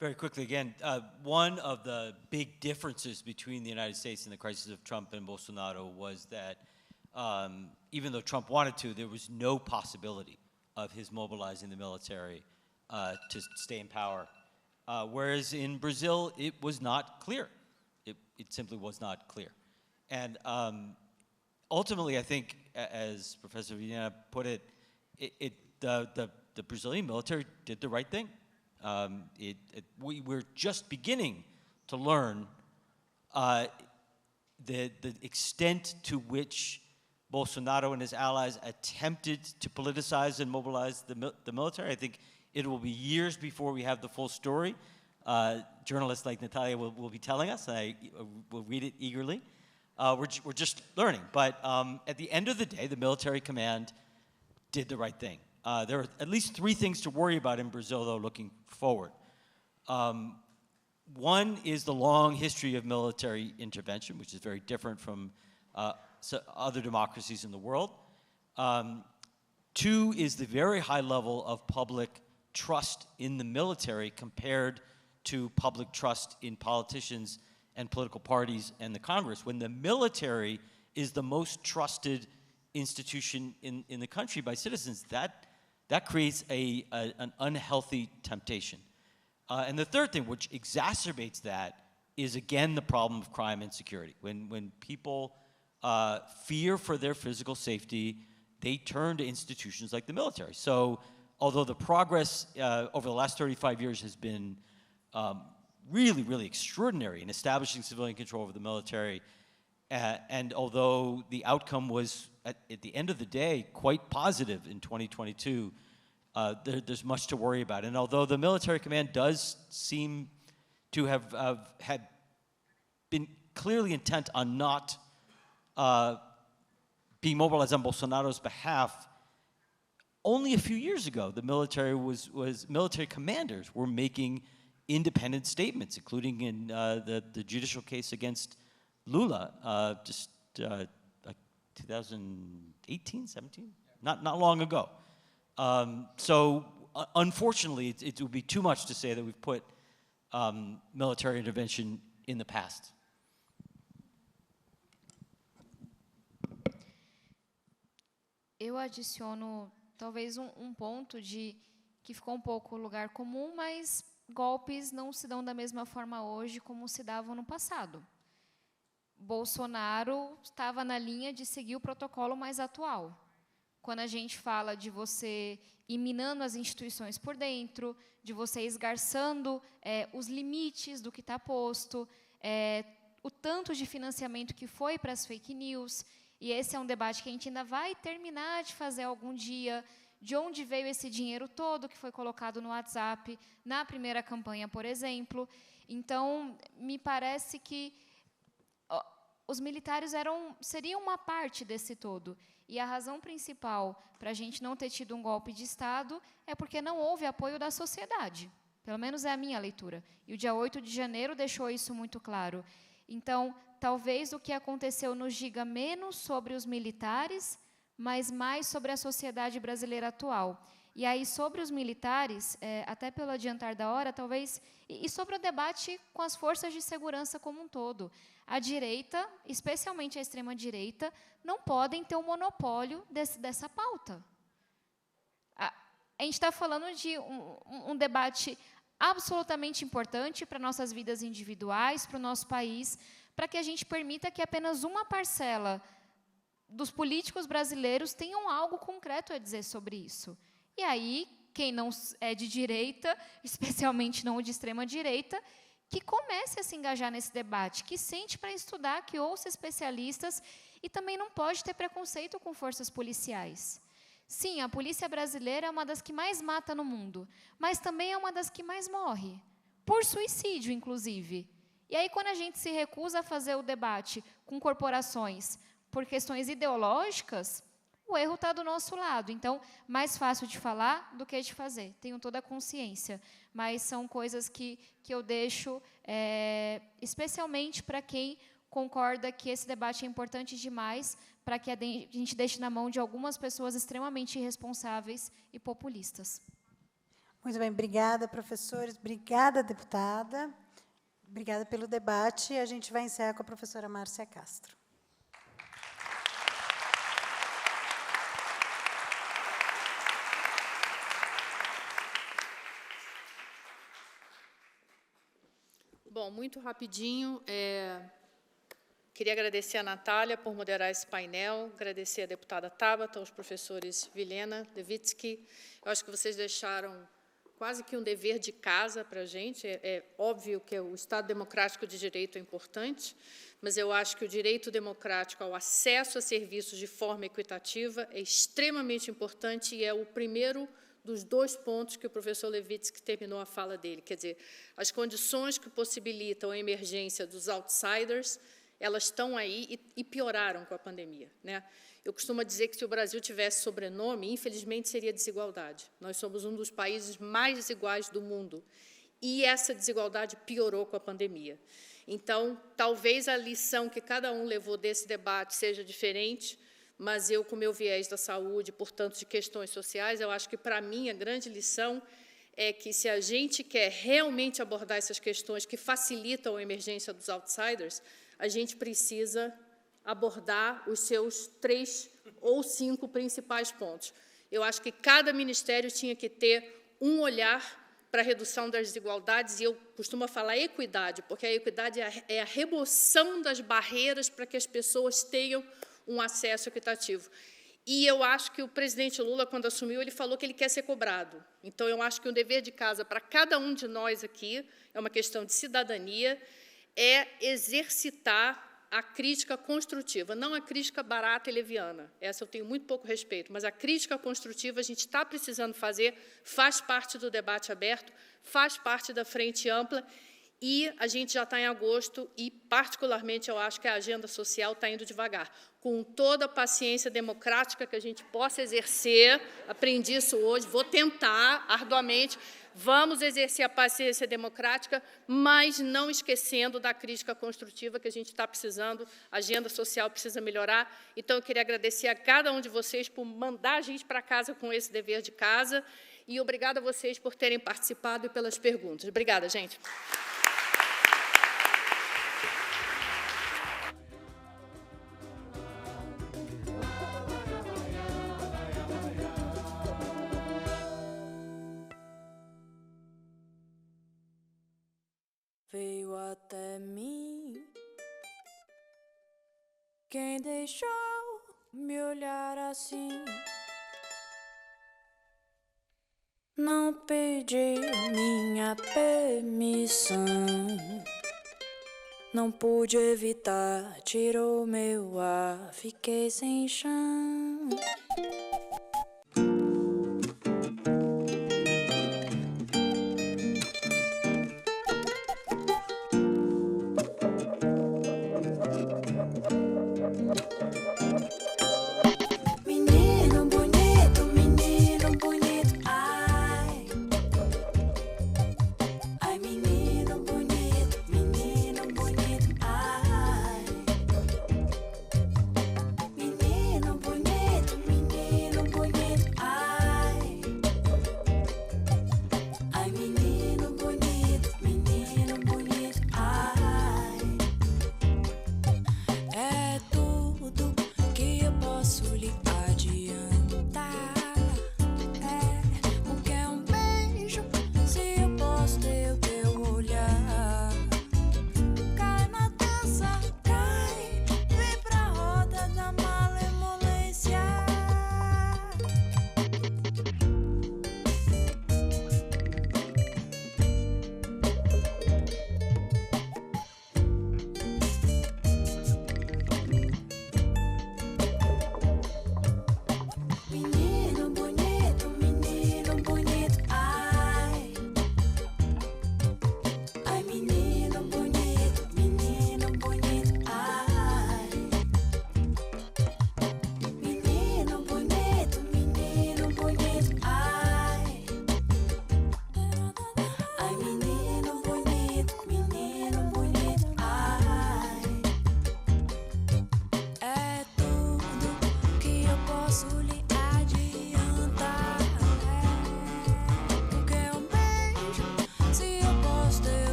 Speaker 6: Very quickly, again, one of the big differences between the United States and the crisis of Trump and Bolsonaro was that even though Trump wanted to, there was no possibility of his mobilizing the military to stay in power. Whereas in Brazil, it was not clear. It simply was not clear. And ultimately, I think, as Professor Vilhena put it, the Brazilian military did the right thing. We're just beginning to learn the extent to which Bolsonaro and his allies attempted to politicize and mobilize the military. I think it will be years before we have the full story. Journalists like Natalia will be telling us, and I will read it eagerly. We're just learning. But at the end of the day, the military command did the right thing. There are at least three things to worry about in Brazil, though, looking forward. One is the long history of military intervention, which is very different from other democracies in the world. Two is the very high level of public trust in the military compared to public trust in politicians and political parties and the Congress. When the military is the most trusted institution in the country by citizens, that creates an unhealthy temptation. And the third thing, which exacerbates that, is again the problem of crime and security. When people fear for their physical safety they turn to institutions like the military. So although the progress over the last 35 years has been really, really extraordinary in establishing civilian control over the military, and although the outcome was, at the end of the day, quite positive in 2022, there's much to worry about. And although the military command does seem to have had been clearly intent on not being mobilized on Bolsonaro's behalf, only a few years ago, the military military commanders were making independent statements, including in the judicial case against Lula, just 2018, 17, not long ago. So unfortunately, it would be too much to say that we've put military intervention in the past.
Speaker 5: Eu adiciono talvez ponto de que ficou um pouco lugar comum, mas golpes não se dão da mesma forma hoje como se davam no passado. Bolsonaro estava na linha de seguir o protocolo mais atual. Quando a gente fala de você ir minando as instituições por dentro, de você esgarçando os limites do que está posto, o tanto de financiamento que foi para as fake news, e esse é um debate que a gente ainda vai terminar de fazer algum dia, de onde veio esse dinheiro todo que foi colocado no WhatsApp, na primeira campanha, por exemplo. Então, me parece que os militares seriam uma parte desse todo. E a razão principal para a gente não ter tido um golpe de Estado é porque não houve apoio da sociedade. Pelo menos é a minha leitura. E o dia 8 de janeiro deixou isso muito claro. Então, talvez o que aconteceu nos diga menos sobre os militares, mas mais sobre a sociedade brasileira atual. E aí, sobre os militares, até pelo adiantar da hora, talvez, e sobre o debate com as forças de segurança como um todo. A direita, especialmente a extrema-direita, não podem ter o monopólio dessa pauta. A gente está falando de um debate absolutamente importante para nossas vidas individuais, para o nosso país, para que a gente permita que apenas uma parcela dos políticos brasileiros tenham algo concreto a dizer sobre isso. E aí, quem não é de direita, especialmente não o de extrema-direita, que comece a se engajar nesse debate, que sente para estudar, que ouça especialistas, e também não pode ter preconceito com forças policiais. Sim, a polícia brasileira é uma das que mais mata no mundo, mas também é uma das que mais morre, por suicídio, inclusive. E aí, quando a gente se recusa a fazer o debate com corporações por questões ideológicas, o erro está do nosso lado. Então, mais fácil de falar do que de fazer. Tenho toda a consciência. Mas são coisas que eu deixo, especialmente para quem concorda que esse debate é importante demais, para que a gente deixe na mão de algumas pessoas extremamente irresponsáveis e populistas.
Speaker 2: Muito bem, obrigada, professores. Obrigada, deputada. Obrigada pelo debate. A gente vai encerrar com a professora Márcia Castro.
Speaker 1: Bom, muito rapidinho, queria agradecer a Natália por moderar esse painel, agradecer a deputada Tabata, aos professores Vilhena, Levitsky. Eu acho que vocês deixaram quase que um dever de casa para a gente. É óbvio que o Estado democrático de direito é importante, mas eu acho que o direito democrático ao acesso a serviços de forma equitativa é extremamente importante e é o primeiro dos dois pontos que o professor Levitsky terminou a fala dele. Quer dizer, as condições que possibilitam a emergência dos outsiders, elas estão aí e pioraram com a pandemia, né? Eu costumo dizer que se o Brasil tivesse sobrenome, infelizmente seria desigualdade. Nós somos um dos países mais desiguais do mundo e essa desigualdade piorou com a pandemia. Então, talvez a lição que cada um levou desse debate seja diferente, mas eu, com meu viés da saúde, portanto, de questões sociais, eu acho que, para mim, a grande lição é que, se a gente quer realmente abordar essas questões que facilitam a emergência dos outsiders, a gente precisa abordar os seus 3 ou 5 principais pontos. Eu acho que cada ministério tinha que ter um olhar para a redução das desigualdades, e eu costumo falar equidade, porque a equidade é a remoção das barreiras para que as pessoas tenham um acesso equitativo. E eu acho que o presidente Lula, quando assumiu, ele falou que ele quer ser cobrado. Então, eu acho que um dever de casa para cada um de nós aqui, é uma questão de cidadania, é exercitar a crítica construtiva, não a crítica barata e leviana. Essa eu tenho muito pouco respeito, mas a crítica construtiva a gente está precisando fazer, faz parte do debate aberto, faz parte da frente ampla, e a gente já está em agosto e, particularmente, eu acho que a agenda social está indo devagar. Com toda a paciência democrática que a gente possa exercer, aprendi isso hoje, vou tentar arduamente, vamos exercer a paciência democrática, mas não esquecendo da crítica construtiva que a gente está precisando, a agenda social precisa melhorar. Então, eu queria agradecer a cada um de vocês por mandar a gente para casa com esse dever de casa, e obrigada a vocês por terem participado e pelas perguntas. Obrigada, gente.
Speaker 7: Veio até mim quem deixou me olhar assim. Não pediu minha permissão, não pude evitar, tirou meu ar, fiquei sem chão.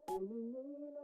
Speaker 8: Oh,